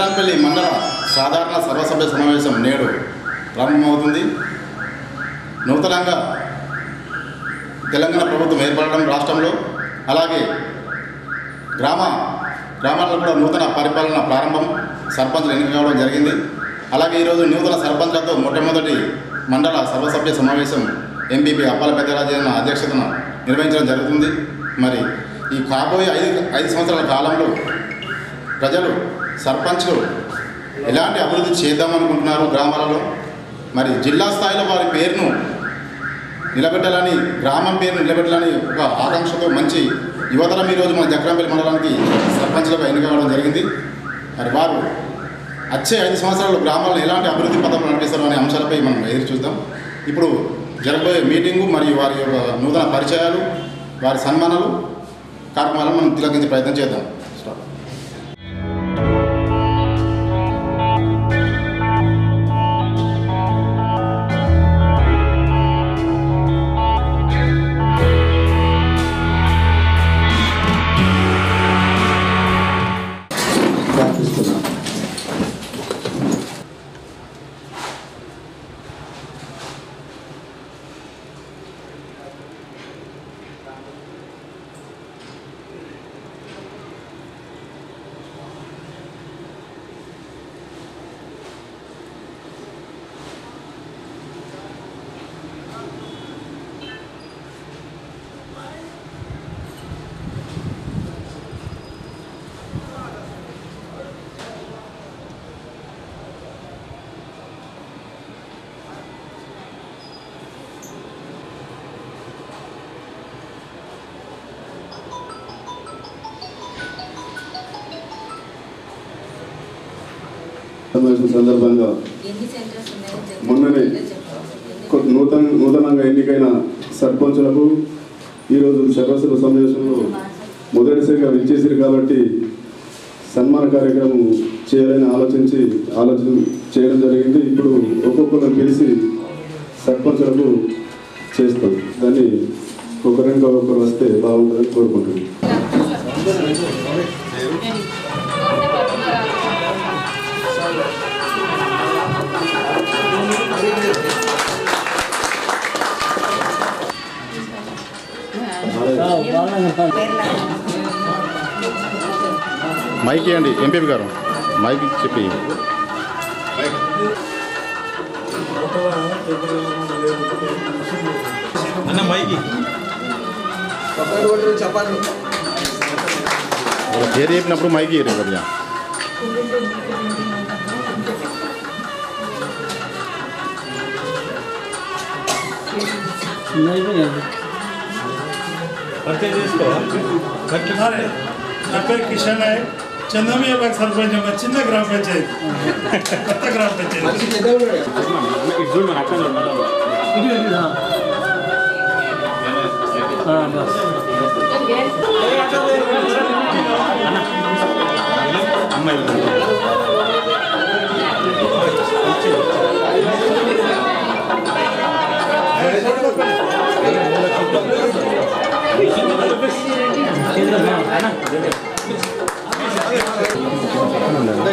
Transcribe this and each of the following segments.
జక్రాన్పల్లి మండల సాధారణ సర్వసభ్య సమావేశం నేడు ప్రారంభమవుతుంది. నూతనంగా తెలంగాణ ప్రభుత్వం ఏర్పడడం రాష్ట్రంలో, అలాగే గ్రామాల్లో కూడా నూతన పరిపాలన ప్రారంభం, సర్పంచ్లు ఎన్నిక కావడం జరిగింది. అలాగే ఈరోజు నూతన సర్పంచ్లతో మొట్టమొదటి మండల సర్వసభ్య సమావేశం ఎంపీపీ అప్పాల పెద్దరాజన్న అధ్యక్షతన నిర్వహించడం జరుగుతుంది. మరి ఈ కాబోయే 5 సంవత్సరాల కాలంలో ప్రజలు సర్పంచ్లు ఎలాంటి అభివృద్ధి చేద్దామనుకుంటున్నారు గ్రామాలలో, మరి జిల్లా స్థాయిలో వారి పేరును నిలబెట్టాలని, గ్రామం పేరును నిలబెట్టాలని ఒక ఆకాంక్షతో మంచి యువతరం ఈరోజు మన జక్రాన్పల్లి మండలానికి సర్పంచ్లుగా ఎన్నిక కావడం జరిగింది. మరి వారు వచ్చే 5 సంవత్సరాలు గ్రామాలను ఎలాంటి అభివృద్ధి పథకాలు నడిపిస్తారు అనే అంశాలపై మనం ఎదురు చూద్దాం. ఇప్పుడు జరగబోయే మీటింగు మరియు వారి యొక్క నూతన పరిచయాలు, వారి సన్మానాలు కార్యక్రమాలను మనం తిలకించే ప్రయత్నం చేద్దాం. సందర్భంగా మొన్ననే నూతనంగా ఎన్నికైన సర్పంచులకు ఈరోజు సర్వసభ సమావేశంలో మొదటిసారిగా విచ్చేసారు కాబట్టి సన్మాన కార్యక్రమం చేయాలని ఆలోచన చేయడం జరిగింది. ఇప్పుడు ఒక్కొక్కరు పిలిచి సర్పంచులకు చేస్తాం. దాన్ని ఒకరు వస్తే బాగుంటుందని కోరుకుంటున్నాను. మైక్ ఇవ్వండి ఎంపీ గారు, మైక్ చెప్పి. పేరు చెప్పినప్పుడు మైక్ ఇయ్యరు కదా. నా పేరు కిషన్ నాయక్, చందమయ్య సర్పంచ్, చిన్న గ్రామ పంచాయతీ, కొత్త గ్రామ పంచాయతీ.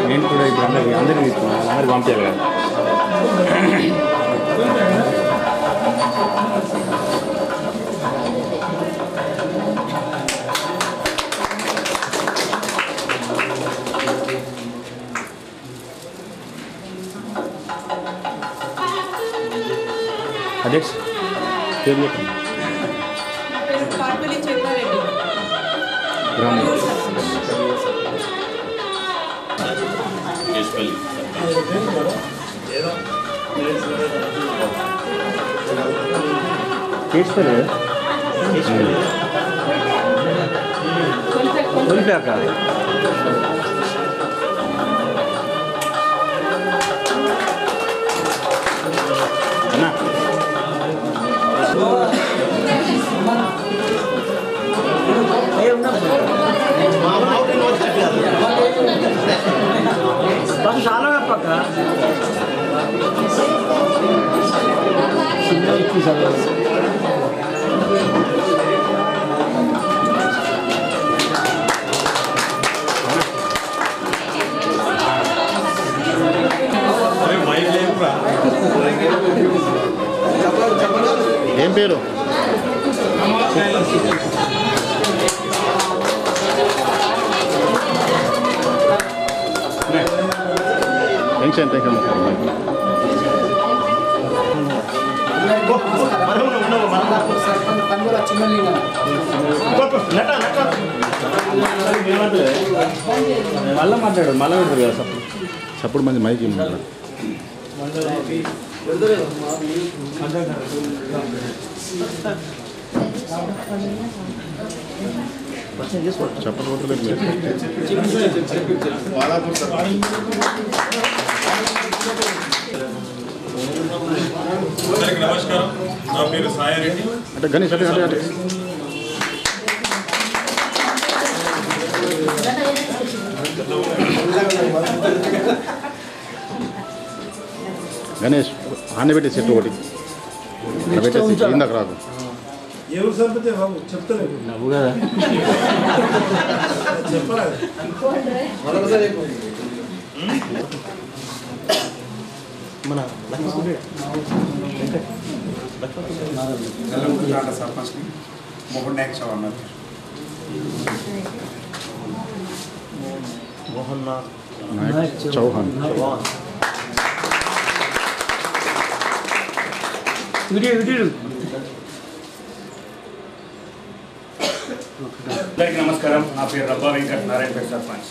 నేను కూడా ఇప్పుడు అందరినీ తీసుకున్నాను, అందరికి పంపించాలి కదా. అధ్యక్ష పేరు చెప్పండి. గ్రామం చాలా పక్క టెన్షన్ మళ్ళీ మాట్లాడు మళ్ళీ పెడతారు కదా సప్పుడు మంది మైకి చెప్పలు కొట్టలేదు అందరికీ నమస్కారం. నా పేరు సాయారెడ్డి. అంటే గణేష్ అంటే గణేష్ ఆనబెట్టి సెట్ ఒకటి పెట్టేసి ఇందాక రాదు. ఎవరు సరిపోతే బాబు చెప్తలేదు నవ్వు కదా చెప్పలేదు. మన सरपंच मोहन नायक चव्हाण మోహన్ నాయక్ చౌహాన్ అందరికీ నమస్కారం. నా పేరు రబ్బా వెంకట్ నారాయణపేట సర్పంచ్.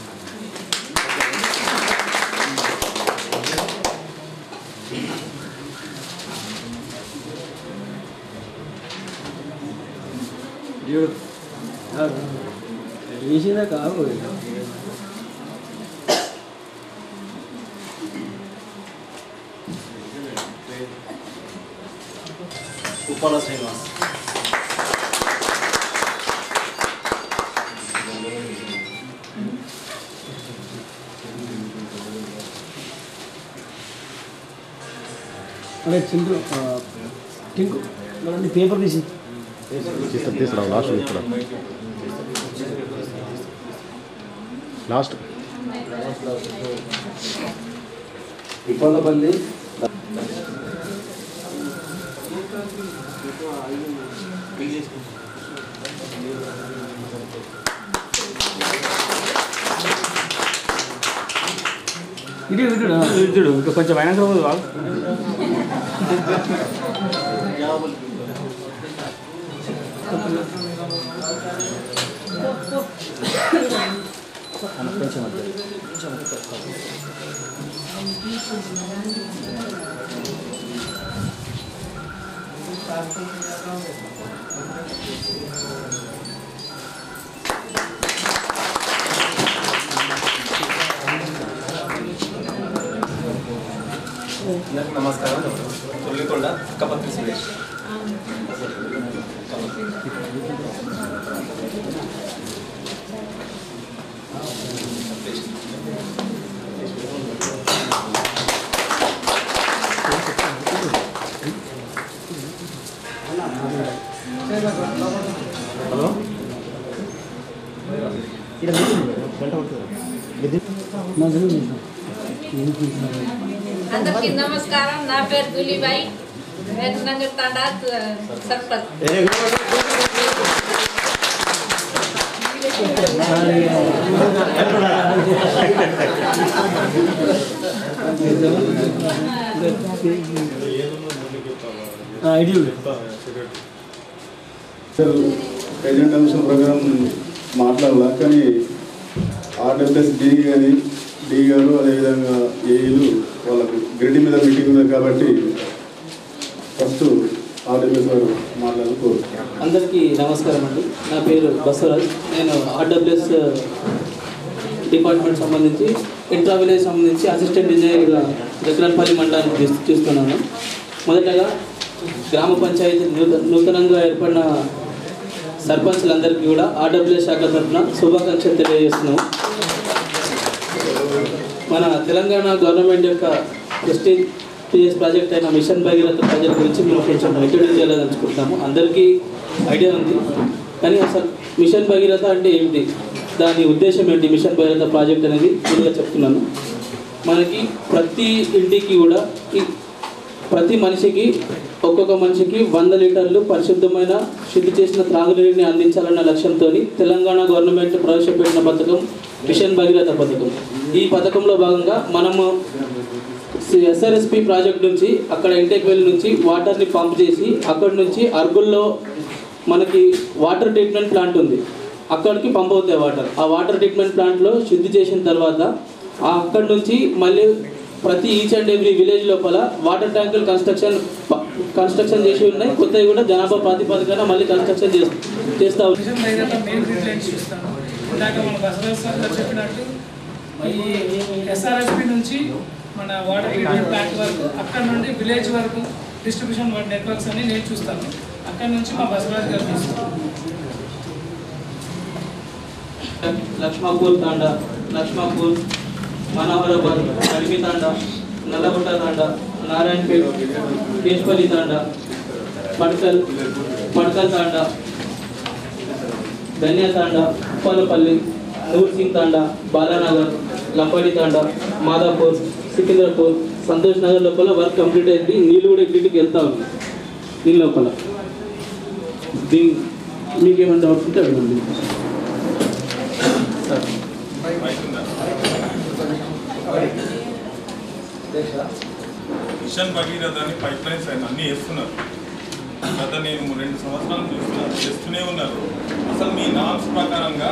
వేసిందా కాదు ఉప్పాల శ్రీనివాస్ అదే చింటూ టింకు మన పేపర్ తీసి తీసుకురా లాస్ట్ ఇక్కడ లాస్ట్ ఇప్పలపల్లి ఇటు ఇంకా కొంచెం అయినా వాళ్ళు నమస్కారం. తొల్లికొండ కపత్రి సురేష్. హలో అందరికీ నమస్కారం. నా పేరు దులిబాయి, వేదనగర్ తాండా సర్పంచ్. ఎజెండా అంశం ప్రకారం మాట్లాడాల, కానీ ఆర్డబ్ల్యూఎస్ డి కానీ డి గారు అదేవిధంగా ఏఈలు వాళ్ళకు గ్రిడ్ మీద మీటింగ్ ఉంది కాబట్టి ఫస్ట్ ఆర్డబ్ల్యూఎస్ గారు మాట్లాడుకోరు. అందరికీ నమస్కారం అండి. నా పేరు బసవరాజ్. నేను ఆర్డబ్ల్యూఎస్ డిపార్ట్మెంట్ సంబంధించి ఇంట్రా విలేజ్ సంబంధించి అసిస్టెంట్ ఇంజనీర్గా దగ్గరపల్లి మండలాన్ని చూస్తున్నాను. మొదటగా గ్రామ పంచాయతీ నూతనంగా ఏర్పడిన సర్పంచ్లందరికీ కూడా ఆర్డబ్ల్యూఎస్ శాఖ తరఫున శుభాకాంక్షలు తెలియజేస్తున్నాము. మన తెలంగాణ గవర్నమెంట్ యొక్క ప్రెస్టీజియస్ ప్రాజెక్ట్ అయిన మిషన్ భగీరథ ప్రాజెక్ట్ గురించి మేము కొంచెం ఇంట్రడ్యూస్ చేయాలనుకుంటున్నాము. అందరికీ ఐడియా ఉంది, కానీ అసలు మిషన్ భగీరథ అంటే ఏమిటి, దాని ఉద్దేశం ఏంటి, మిషన్ భగీరథ ప్రాజెక్ట్ అనేది ముందుగా చెప్తున్నాను. మనకి ప్రతి ఇంటికి కూడా ప్రతి మనిషికి ఒక్కొక్క మనిషికి 100 లీటర్లు పరిశుద్ధమైన శుద్ధి చేసిన త్రాగునీటిని అందించాలన్న లక్ష్యంతో తెలంగాణ గవర్నమెంట్ ప్రవేశపెట్టిన పథకం మిషన్ భగీరథ పథకం. ఈ పథకంలో భాగంగా మనము SRSP ప్రాజెక్ట్ నుంచి అక్కడ ఇంటేక్ వెల్ నుంచి వాటర్ని పంప్ చేసి అక్కడి నుంచి అర్బుల్లో మనకి వాటర్ ట్రీట్మెంట్ ప్లాంట్ ఉంది, అక్కడికి పంప్ అవుతాయి వాటర్. ఆ వాటర్ ట్రీట్మెంట్ ప్లాంట్లో శుద్ధి చేసిన తర్వాత అక్కడి నుంచి మళ్ళీ ప్రతి ఈచ్ అండ్ ఎవ్రీ విలేజ్ లోపల వాటర్ ట్యాంకులు కన్స్ట్రక్షన్ చేసి ఉన్నాయి. కొత్తవి కూడా జనాభా ప్రాతిపదికన మళ్ళీ కన్స్ట్రక్షన్ చేస్తా మిషన్ భగీరథ మెయిన్ రీప్లేస్ చూస్తాను. ఇందాక మన బసవరాజ్ సార్ గారు చెప్పినట్టు ఈ SRSP నుంచి మన వాటర్ ట్రీట్మెంట్ ప్లాంట్ వరకు, అక్కడ నుండి విలేజ్ వరకు డిస్ట్రిబ్యూషన్ నెట్వర్క్స్ అన్ని నేను చూస్తాను. అక్కడ నుంచి మా బసవరాజ్ గారు చూస్తాను. లక్ష్మాపూర్ తాండా, లక్ష్మాపూర్, మనోహరాబాద్, కడిమి తాండా, నల్లగొండ తాండా, నారాయణపేట్, కేశపల్లి తాండా, పడకల్ తాండా, ధన్య తాండా, ఉప్పలపల్లి, నూర్ సింగ్ తాండా, బాలానగర్, లంబాడి తాండా, మాదాపూర్, సికింద్రాపూర్, సంతోష్ నగర్ లోపల వర్క్ కంప్లీట్ అయింది. నీళ్ళు కూడా ఇంటికి వెళ్తా ఉంది దీని లోపల. మీకేమైనా డౌట్స్ ఉంటే అడగండి. మిషన్ భగీరథ అని పైప్ లైన్స్ అయినా అన్నీ వేస్తున్నారు. గత నేను 2 సంవత్సరాలు చూస్తున్నాను, చేస్తూనే ఉన్నారు. అసలు మీ నామ్స్ ప్రకారంగా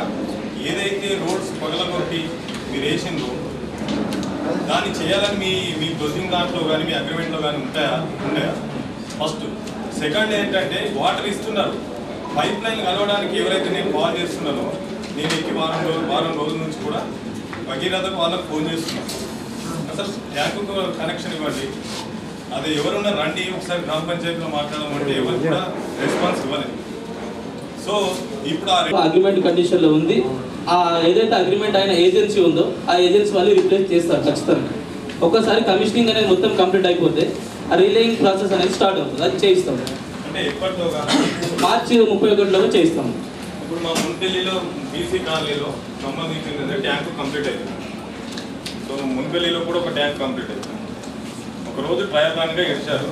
ఏదైతే రోడ్స్ పగలగొట్టి మీరు వేసిందో దాన్ని చేయాలని మీ క్లోజింగ్ దాంట్లో కానీ మీ అగ్రిమెంట్లో కానీ ఉన్నాయా? ఫస్ట్. సెకండ్ ఏంటంటే వాటర్ ఇస్తున్నారు, పైప్ లైన్ కలవడానికి ఎవరైతే నేను కాల్ చేస్తున్నానో నేను ఎక్కి వారం రోజుల నుంచి కూడా భగీరథకు వాళ్ళకు ఫోన్ చేస్తున్నాను. అసలు ట్యాంకు కనెక్షన్ ఇవ్వండి, అది ఎవరున్నా రండి ఒకసారి గ్రామ పంచాయతీలో మాట్లాడమంటే ఎవరు కూడా రెస్పాన్స్ ఇవ్వలేదు. సో ఇప్పుడు అగ్రిమెంట్ కండిషన్లో ఉంది. ఏదైతే అగ్రిమెంట్ అయిన ఏజెన్సీ ఉందో ఆ ఏజెన్సీ వాళ్ళు రిప్లేస్ చేస్తారు ఖచ్చితంగా. ఒక్కసారి కమిషనింగ్ అనేది మొత్తం కంప్లీట్ అయిపోతే ఆ రిలేయింగ్ ప్రాసెస్ అనేది స్టార్ట్ అవుతుంది, అది చేయిస్తాం. అంటే ఎప్పటిలోగా మార్చి 31లోగా చేయిస్తాం. ఇప్పుడు మా మున్పల్లిలో బీసీ కాలనీలో సంబంధించింది ట్యాంకు కంప్లీట్ అయింది. సో మున్పల్లిలో కూడా ఒక ట్యాంక్ కంప్లీట్ అయింది. ఒకరోజు ట్రయల్ రన్గా ఇచ్చారు,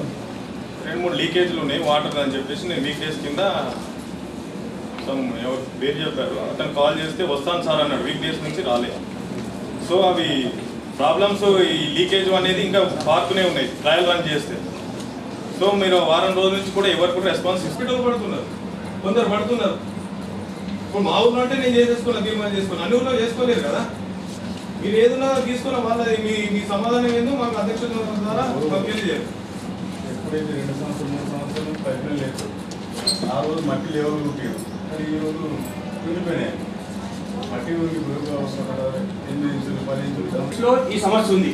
2-3 లీకేజ్లు ఉన్నాయి వాటర్ అని చెప్పేసి నేను వీక్డేస్ కింద ఎవరు పేరు చెప్పారు, అతను కాల్ చేస్తే వస్తాను సార్ అన్నాడు. వీక్డేస్ నుంచి రాలేదు. సో అవి ప్రాబ్లమ్స్ ఈ లీకేజ్ అనేది ఇంకా పారుతూనే ఉన్నాయి ట్రయల్ రన్ చేస్తే. సో మీరు వారం రోజుల నుంచి కూడా ఎవరు కూడా రెస్పాన్స్ హాస్పిటల్ పడుతున్నారు, కొందరు పడుతున్నారు. ఇప్పుడు మా ఊళ్ళో అంటే నేను చేసేసుకున్నా, తీర్మానం చేసుకున్నాను. అన్ని ఊళ్ళో చేసుకోలేరు కదా. మీరు ఏదైనా తీసుకున్న వాళ్ళ మీ సమాధానం ఏందో మాకు అధ్యక్షుల ద్వారా మాకు తెలియజేయాలి. ఎప్పుడైతే 2 సంవత్సరాలు 3 సంవత్సరాలు పైప్ లైన్ లేదు, ఆ రోజు మట్టి లేవలు కుట్టారు, కానీ ఈ రోజు కూలిపోయినాయి. మట్టి ఊరికి 8 ఇంచులు 10 ఇంచులు ఈ సమస్య ఉంది.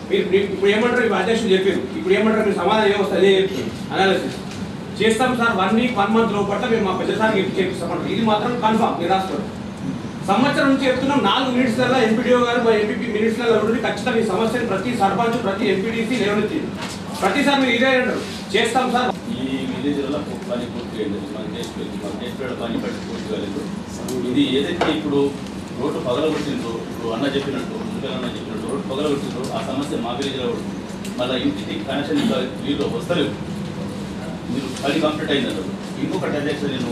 మీరు ఇప్పుడు ఏమంటారు, ఇప్పుడు అధ్యక్షులు చెప్పారు, ఇప్పుడు ఏమంటారు, మీరు సమాధానం ఏమొస్తుంది అదే చెప్తారు. అనాలిసిస్ చేస్తాం సార్, 1 వీక్ 1 మంత్ లోపల మేము మా పెద్దసారికి చేపిస్తామంటారు. ఇది మాత్రం కన్ఫామ్, మీరు రాస్తారు. సంవత్సరం నుంచి చెప్తున్నాం, 4 మినిట్స్లలో ఎంపీడీఓ గారు ఎంపీపీ మినిట్స్లలో ఉండి ఖచ్చితంగా ఈ సమస్యను ప్రతి సర్పంచ్ ప్రతి ఎంపీడీసీ లేవనెత్తి ప్రతిసారి మీరు ఇదే అంటారు, చేస్తాం సార్. ఈ విలేజ్లలో పని పూర్తి అయింది, మన దేశపేట పని పట్టి పూర్తి కాలేదు. ఇది ఏదైతే ఇప్పుడు రోడ్డు పగలగొట్టిందో, ఇప్పుడు అన్న చెప్పినట్టు రోడ్డు పగలగొట్టిందో ఆ సమస్య మా విలేజ్లో కూడా మళ్ళీ ఇంటికి కనెక్షన్ ఇంకా వీళ్ళు వస్తలేవు. మీరు పని కంప్లీట్ అయిందంటారు. ఇంకొకటి అధ్యక్ష, నేను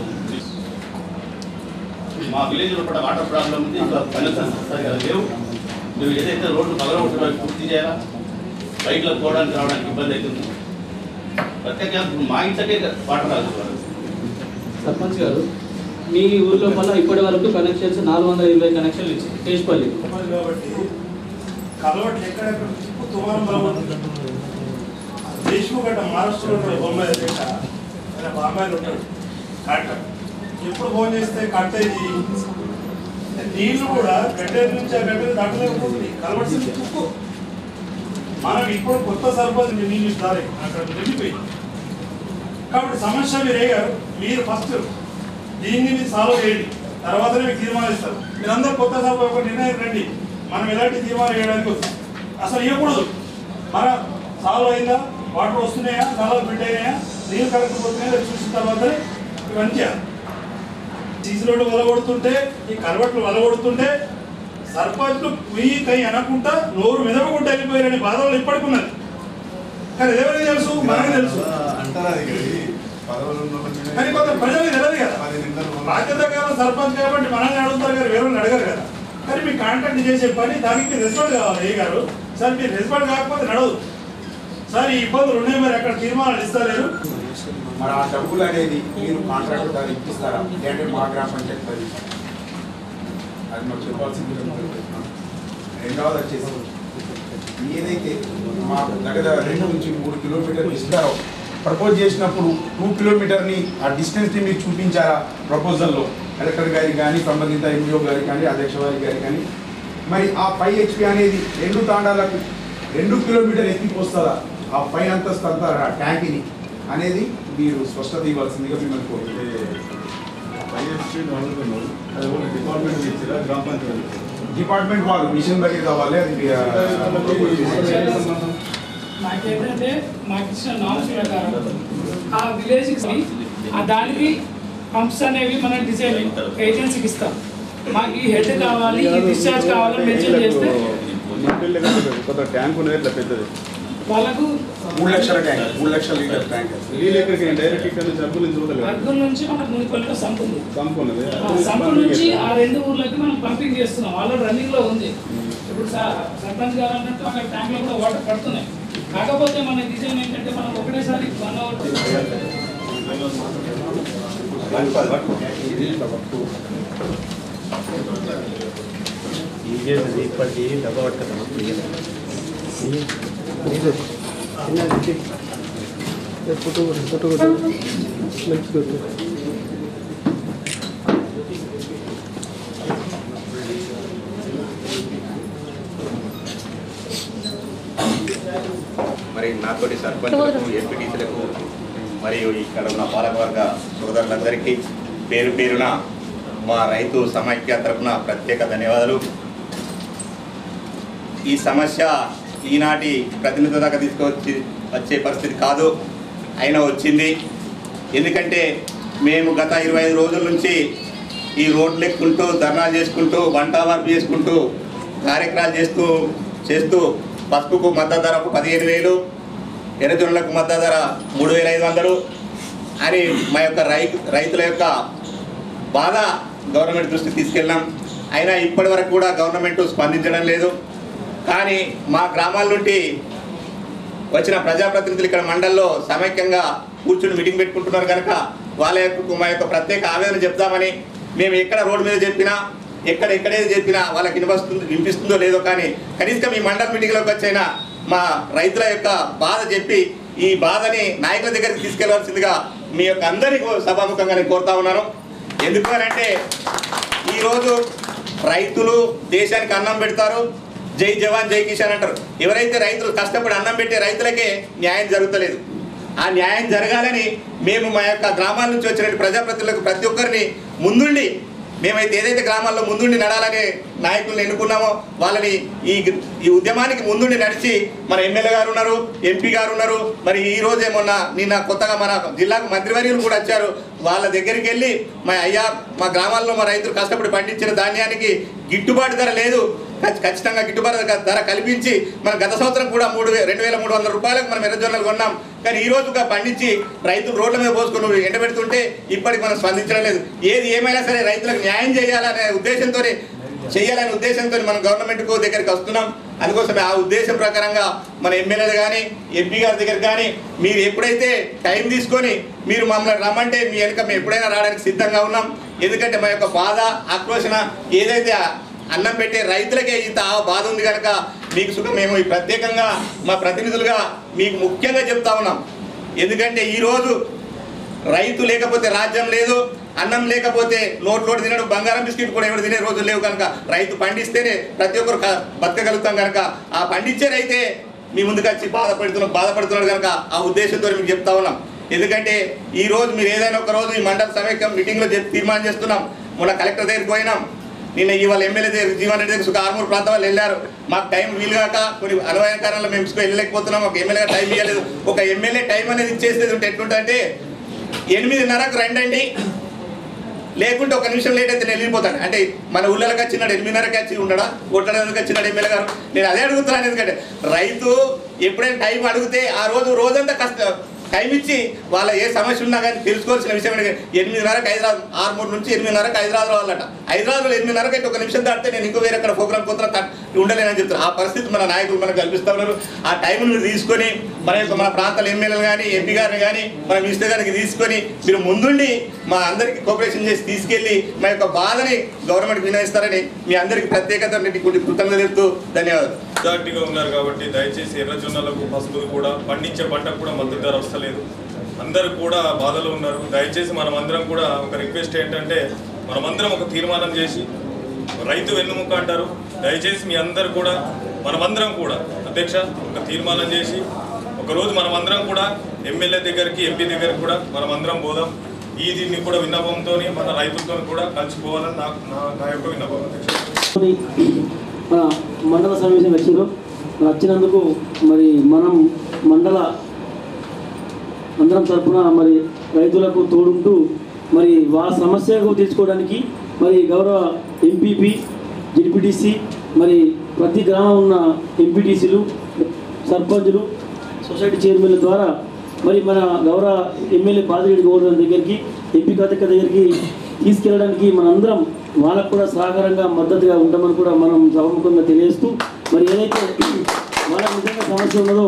మా విలేజ్లో కూడా వాటర్ ప్రాబ్లం ఉంది, ఇంకా కనెక్షన్ సరిగా లేవు. మీరు ఏదైతే రోడ్డు పగలగొట్టిన పూర్తి చేయాలా, బైక్లకు పోవడానికి రావడానికి ఇబ్బంది అవుతుంది. ప్రత్యేకంగా మా ఇంట్లోకే వాటర్ రాదు. సర్పంచ్ గారు, మీ ఊర్లో వల్ల ఇప్పటి వరకు కనెక్షన్స్ 420 కనెక్షన్లు ఇచ్చారు కేశపల్లి కాబట్టి కలవట్లు ఎక్కడెక్కడ తుమారం బలపడుతుంది. దేశముఖ మహారాష్ట్రలో ఉంటాడు, బొంబాయి దేశ ఆయన బాంబాయిలో ఉంటాడు. కరెక్ట్, ఎప్పుడు ఫోన్ చేస్తే కట్ అయ్యి నీళ్లు కూడా గడ్డ నుంచి ఆ గడ్డలు దాటలేకపోతుంది. కలవట్స్ తుక్కు. మనం ఇప్పుడు కొత్త సర్పంచ్ నీళ్ళు ఇస్తారు అక్కడ వెళ్ళిపోయి. కాబట్టి సమస్య మీరు వేయగారు, మీరు ఫస్ట్ దీన్ని మీరు సాల్వ్ చేయండి, తర్వాతనే మీకు తీర్మానిస్తారు. మీరందరూ కొత్త సర్పంచ్ ఒక నిర్ణయం రండి, మనం ఎలాంటి తీర్మానం చేయడానికి వస్తుంది. అసలు ఇవ్వకూడదు. మన సాల్వ్ అయిందా, వాటర్ వస్తున్నాయా, కాలాలు బిల్డ్ అయినాయా, నీళ్ళు కరెక్ట్ పోతున్నాయా చూసిన తర్వాతనే ఇవన్నీ చేయాలి. సీసీ రోడ్డు వలగొడుతుంటే, ఈ కలవట్లు వలగొడుతుంటే సర్పంచ్లు కుయ్యి కై అనకుండా నోరు మెదవకుండా వెళ్ళిపోయారని బాధలు ఇప్పటికున్నది. కానీ ఎవరికి తెలుసు, మనకి తెలుసు. కానీ కొంత ప్రజలకు తెలియదు కదా. బాధ్యతగా సర్పంచ్ కాబట్టి మనల్ని అడుగుతారు కానీ వేరే అడగరు కదా. కానీ మీ కాంటాక్ట్ చేసే పని దానికి రెస్పాండ్ కావాలి. ఏ గారు సార్ మీరు రెస్పాండ్ కాకపోతే నడవదు సార్. ఈ ఇబ్బందులు ఉన్నాయి, మరి అక్కడ తీర్మానాలు ఇస్తలేరు. మరి ఆ డబ్బులు అనేది మీరు కాంట్రాక్ట్ దాన్ని ఇప్పిస్తారా లేదంటే మా గ్రామ పంచాయతీ పది అది మాకు చెప్పాల్సింది. రెండవది వచ్చేసి ఏదైతే మా దగ్గర 2 నుంచి 3 కిలోమీటర్లు ఇస్తారో ప్రపోజ్ చేసినప్పుడు 2 కిలోమీటర్ని ఆ డిస్టెన్స్ని మీరు చూపించారా ప్రపోజల్లో కలెక్టర్ గారికి కానీ సంబంధిత ఎంఈఓ గారికి కానీ అధ్యక్ష వారికి గారికి కానీ. మరి ఆ 5 HP అనేది 2 తాండాలకు 2 కిలోమీటర్ ఎత్తిపోస్తుందా ఆ 5 అంతస్తు అంతా ట్యాంక్ని అనేది మీరు స్పష్టత ఇవ్వాల్సిందిగా మిమ్మల్ని కోరుతుంది. డిపార్ట్మెంట్ వాళ్ళు మిషన్ బయట కావాలి. అది నాకేంటంటే మాకు ఇచ్చిన నామ్స్ ప్రకారం ఆ విలేజ్కి దానికి పంప్స్ అనేవి మనం డిజైనింగ్ ఏజెన్సీకి ఇస్తాం. మాకు ఈ హెడ్ కావాలి, ఈ డిశ్చార్జ్ కావాలని మెన్షన్ చేస్తే ట్యాంక్ ఉన్నది ఇట్లా పెద్దది వాళ్ళకు 3 లక్షల ట్యాంక్, 3 లక్షల లీటర్ ట్యాంక్. నీళ్ళు ఎక్కడికి డైరెక్ట్ ఇక్కడ నుంచి అర్బుల్ నుంచి చూడలేదు. అర్బుల్ నుంచి మనకు మునిపల్లిలో సంపు ఉంది. సంపు ఉన్నది. సంపు నుంచి ఆ 2 ఊర్లకి మనం పంపింగ్ చేస్తున్నాం. ఆల్రెడీ రన్నింగ్ లో ఉంది. ఇప్పుడు సర్పంచ్ గారు అన్నట్టు అక్కడ ట్యాంక్ లో కూడా వాటర్ పడుతున్నాయి. కాకపోతే మన డిజైన్ ఏంటంటే మనం ఒకటేసారి 1 అవర్ ఇప్పటికీ డబ్బా పట్టుకుంటాం. మరి నాతోటి సర్పంచులకు, ఎంపీటీసీలకు మరియు ఇక్కడ ఉన్న పాలకవర్గ సోదరులందరికీ పేరు పేరున మా రైతు సమైక్య తరఫున ప్రత్యేక ధన్యవాదాలు. ఈ సమస్య ఈనాటి ప్రతినిధుల దాకా వచ్చే పరిస్థితి కాదు, అయినా వచ్చింది. ఎందుకంటే మేము గత 25 రోజుల నుంచి ఈ రోడ్లు ఎక్కుంటూ, ధర్నాలు చేసుకుంటూ, వంట వార్పు చేసుకుంటూ, కార్యక్రమాలు చేస్తూ పసుపుకు మద్దతు ధర 15,000, ఎర్రజొన్నలకు మద్దతు ధర 3,500 అని మా యొక్క రైతుల యొక్క బాధ గవర్నమెంట్ దృష్టికి తీసుకెళ్ళాం. అయినా ఇప్పటి వరకు కూడా గవర్నమెంట్ స్పందించడం లేదు. కానీ మా గ్రామాల నుండి వచ్చిన ప్రజాప్రతినిధులు ఇక్కడ మండలంలో సమైక్యంగా కూర్చుని మీటింగ్ పెట్టుకుంటున్నారు కనుక వాళ్ళ యొక్క మా యొక్క ప్రత్యేక ఆవేదన చెప్తామని, మేము ఎక్కడ రోడ్డు మీద చెప్పినా, ఎక్కడేది చెప్పినా వాళ్ళకి వినిపిస్తుందో లేదో కానీ కనీసం ఈ మండల మీటింగ్లోకి వచ్చైనా మా రైతుల యొక్క బాధ చెప్పి ఈ బాధని నాయకుల దగ్గరికి తీసుకెళ్లవలసిందిగా మీ యొక్క అందరికీ సభాముఖంగా నేను కోరుతా ఉన్నాను. ఎందుకు అంటే ఈరోజు రైతులు దేశానికి అన్నం పెడతారు, జై జవాన్ జై కిసాన్ అంటారు. ఎవరైతే రైతులు కష్టపడి అన్నం పెట్టే రైతులకే న్యాయం జరుగుతలేదు. ఆ న్యాయం జరగాలని మేము మా యొక్క గ్రామాల నుంచి వచ్చిన ప్రజాప్రతినిధులకు ప్రతి ఒక్కరిని ముందుండి, మేమైతే ఏదైతే గ్రామాల్లో ముందుండి నడాలనే నాయకులను ఎన్నుకున్నామో వాళ్ళని ఈ ఉద్యమానికి ముందుండి నడిచి మన ఎమ్మెల్యే గారు ఉన్నారు, ఎంపీ గారు ఉన్నారు. మరి ఈ రోజే నిన్న కొత్తగా మన జిల్లాకు మంత్రివర్యులు కూడా వచ్చారు. వాళ్ళ దగ్గరికి వెళ్ళి మా గ్రామాల్లో మా రైతులు కష్టపడి పండించిన ధాన్యానికి గిట్టుబాటు ధర లేదు, ఖచ్చితంగా గిట్టుబాటు ధర కల్పించి మన గత సంవత్సరం కూడా 2,300 రూపాయలకు మనం ఎర్రజొన్నలు కొన్నాం. కానీ ఈ రోజుగా పండించి రైతులు రోడ్ల మీద పోసుకొని ఎండబెడుతుంటే ఇప్పటికి మనం స్పందించడం లేదు. ఏది ఏమైనా సరే రైతులకు న్యాయం చేయాలనే ఉద్దేశంతో మనం గవర్నమెంట్ దగ్గరికి వస్తున్నాం. అందుకోసమే ఆ ఉద్దేశం ప్రకారంగా మన ఎమ్మెల్యేలు కానీ, ఎంపీ గారి దగ్గర కానీ మీరు ఎప్పుడైతే టైం తీసుకొని మీరు మమ్మల్ని రమ్మంటే మీ వెనుక మేము ఎప్పుడైనా రావడానికి సిద్ధంగా ఉన్నాం. ఎందుకంటే మా యొక్క బాధ, ఆక్రోషణ ఏదైతే అన్నం పెట్టే రైతులకే ఇంత బాధ ఉంది కనుక మీకు మేము ప్రత్యేకంగా మా ప్రతినిధులుగా మీకు ముఖ్యంగా చెప్తా ఉన్నాం. ఎందుకంటే ఈరోజు రైతు లేకపోతే రాజ్యం లేదు, అన్నం లేకపోతే నోట్లోటు తినడం, బంగారం బిస్కెట్ కూడా ఎవరు తినే రోజులు లేవు కనుక రైతు పండిస్తేనే ప్రతి ఒక్కరు బతకగలుగుతాం కనుక ఆ పండించే రైతే మీ ముందుకు వచ్చి బాధపడుతున్నాడు కనుక ఆ ఉద్దేశంతో మీకు చెప్తా ఉన్నాం. ఎందుకంటే ఈరోజు మీరు ఏదైనా ఒక రోజు ఈ మండల సమైక్యం మీటింగ్లో తీర్మానం చేస్తున్నాం. మొన్న కలెక్టర్ దగ్గరికి పోయినాం, నిన్న ఇవాళ ఎమ్మెల్యే దగ్గర జీవన్ రెడ్డి దగ్గర ఆర్మూరు ప్రాంతం వాళ్ళు వెళ్ళారు. మాకు టైం వీలుగాక కొన్ని అనువైన కారణాలు మేము వెళ్ళలేకపోతున్నాం. ఒక ఎమ్మెల్యే టైం ఇవ్వలేదు. ఒక ఎమ్మెల్యే టైం అనేది ఇచ్చేసేది ఉంటే ఎట్లుంటే 8:30కు రండి, లేకుంటే ఒక నిమిషం లేట్ అయితే నేను వెళ్ళిపోతాను. అంటే మన ఊళ్ళకి వచ్చినాడు 8:30కి వచ్చి ఉండడా, కొట్టడానికి వచ్చినాడు ఎమ్మెల్యే గారు. నేను అదే అడుగుతున్నాను. ఎందుకంటే రైతు ఎప్పుడైనా టైం అడిగితే ఆ రోజంతా టైం ఇచ్చి వాళ్ళ ఏ సమస్య ఉన్నా కానీ తెలుసుకోవాల్సిన విషయం. 8:30కి హైదరాబాద్ 6:03 నుంచి 8:30కి హైదరాబాద్ వాళ్ళట. హైదరాబాద్లో 8:30కి అయితే ఒక నిమిషం దాటితే నేను ఇంకో వేరే అక్కడ ప్రోగ్రామ్ కొత్త ఉండలేనని చెప్తాను. ఆ పరిస్థితి మన నాయకులు మనకు కల్పిస్తూ ఉన్నారు. ఆ టైంను మీరు తీసుకొని మన ప్రాంతాల ఎమ్మెల్యేలు కానీ ఎంపీ గారిని కానీ మన మినిస్టర్ గారికి తీసుకొని మీరు ముందుండి మా అందరికీ కోఆపరేషన్ చేసి తీసుకెళ్ళి మా యొక్క బాధని గవర్నమెంట్కి వినయిస్తారని మీ అందరికీ ప్రత్యేకత కృతజ్ఞతలు చెప్తూ ధన్యవాదాలు. మెజార్టీగా ఉన్నారు కాబట్టి దయచేసి ఎర్రజొన్నలకు పసుపు కూడా పండించే పంటకు కూడా మద్దతు ధర వస్తలేదు. అందరూ కూడా బాధలో ఉన్నారు. దయచేసి మనమందరం కూడా ఒక రిక్వెస్ట్ ఏంటంటే మనమందరం ఒక తీర్మానం చేసి రైతు వెన్నుముక్క అంటారు. దయచేసి మీ అందరూ కూడా మనమందరం కూడా అధ్యక్ష ఒక తీర్మానం చేసి ఒకరోజు మనమందరం కూడా ఎమ్మెల్యే దగ్గరికి ఎంపీ దగ్గరికి కూడా మనమందరం పోదాం. దీన్ని కూడా విన్నపంతో మన రైతులతో కూడా కలిసిపోవాలని నా యొక్క విన్నపం అధ్యక్ష. మన మండల సమావేశం వచ్చినందుకు మరి మనం మండల అందరం తరఫున మరి రైతులకు తోడుంటూ మరి వాళ్ళ సమస్యకు తీర్చుకోవడానికి మరి గౌరవ ఎంపీపీ జెడ్పీటీసీ మరి ప్రతి గ్రామం ఉన్న ఎంపీటీసీలు సర్పంచులు సొసైటీ చైర్మన్ల ద్వారా మరి మన గౌరవ ఎమ్మెల్యే పాదిరెడ్డి గౌరవం దగ్గరికి ఎంపీ కథక దగ్గరికి తీసుకెళ్ళడానికి మనందరం వాళ్ళకు కూడా సహకారంగా మద్దతుగా ఉంటామని కూడా మనం సభముఖంగా తెలియజేస్తూ మరి ఏదైతే వాళ్ళకి నిజంగా సమస్య ఉన్నదో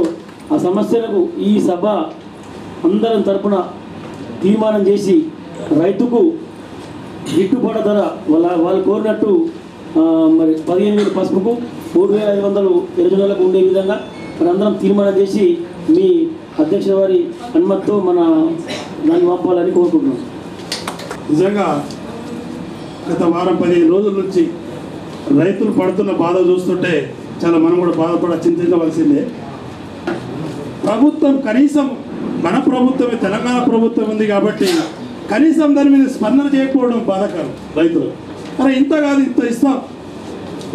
ఆ సమస్యలకు ఈ సభ అందరం తరపున తీర్మానం చేసి రైతుకు గిట్టుబాటు ధర వాళ్ళు కోరినట్టు మరి 15,000 పసుపుకు 3,500 ఎర్రజొన్నలకు ఉండే విధంగా మరి అందరం తీర్మానం చేసి మీ అధ్యక్ష వారి అనుమతితో మన దాన్ని పంపాలని కోరుకుంటున్నాం. నిజంగా గత వారం 15 రోజుల నుంచి రైతులు పడుతున్న బాధ చూస్తుంటే చాలా మనం కూడా చింతించవలసిందే. ప్రభుత్వం కనీసం మన ప్రభుత్వమే తెలంగాణ ప్రభుత్వం ఉంది కాబట్టి కనీసం దాని మీద స్పందన చేయకపోవడం బాధాకరం. రైతులు అరే ఇంత కాదు ఇంత ఇస్తాం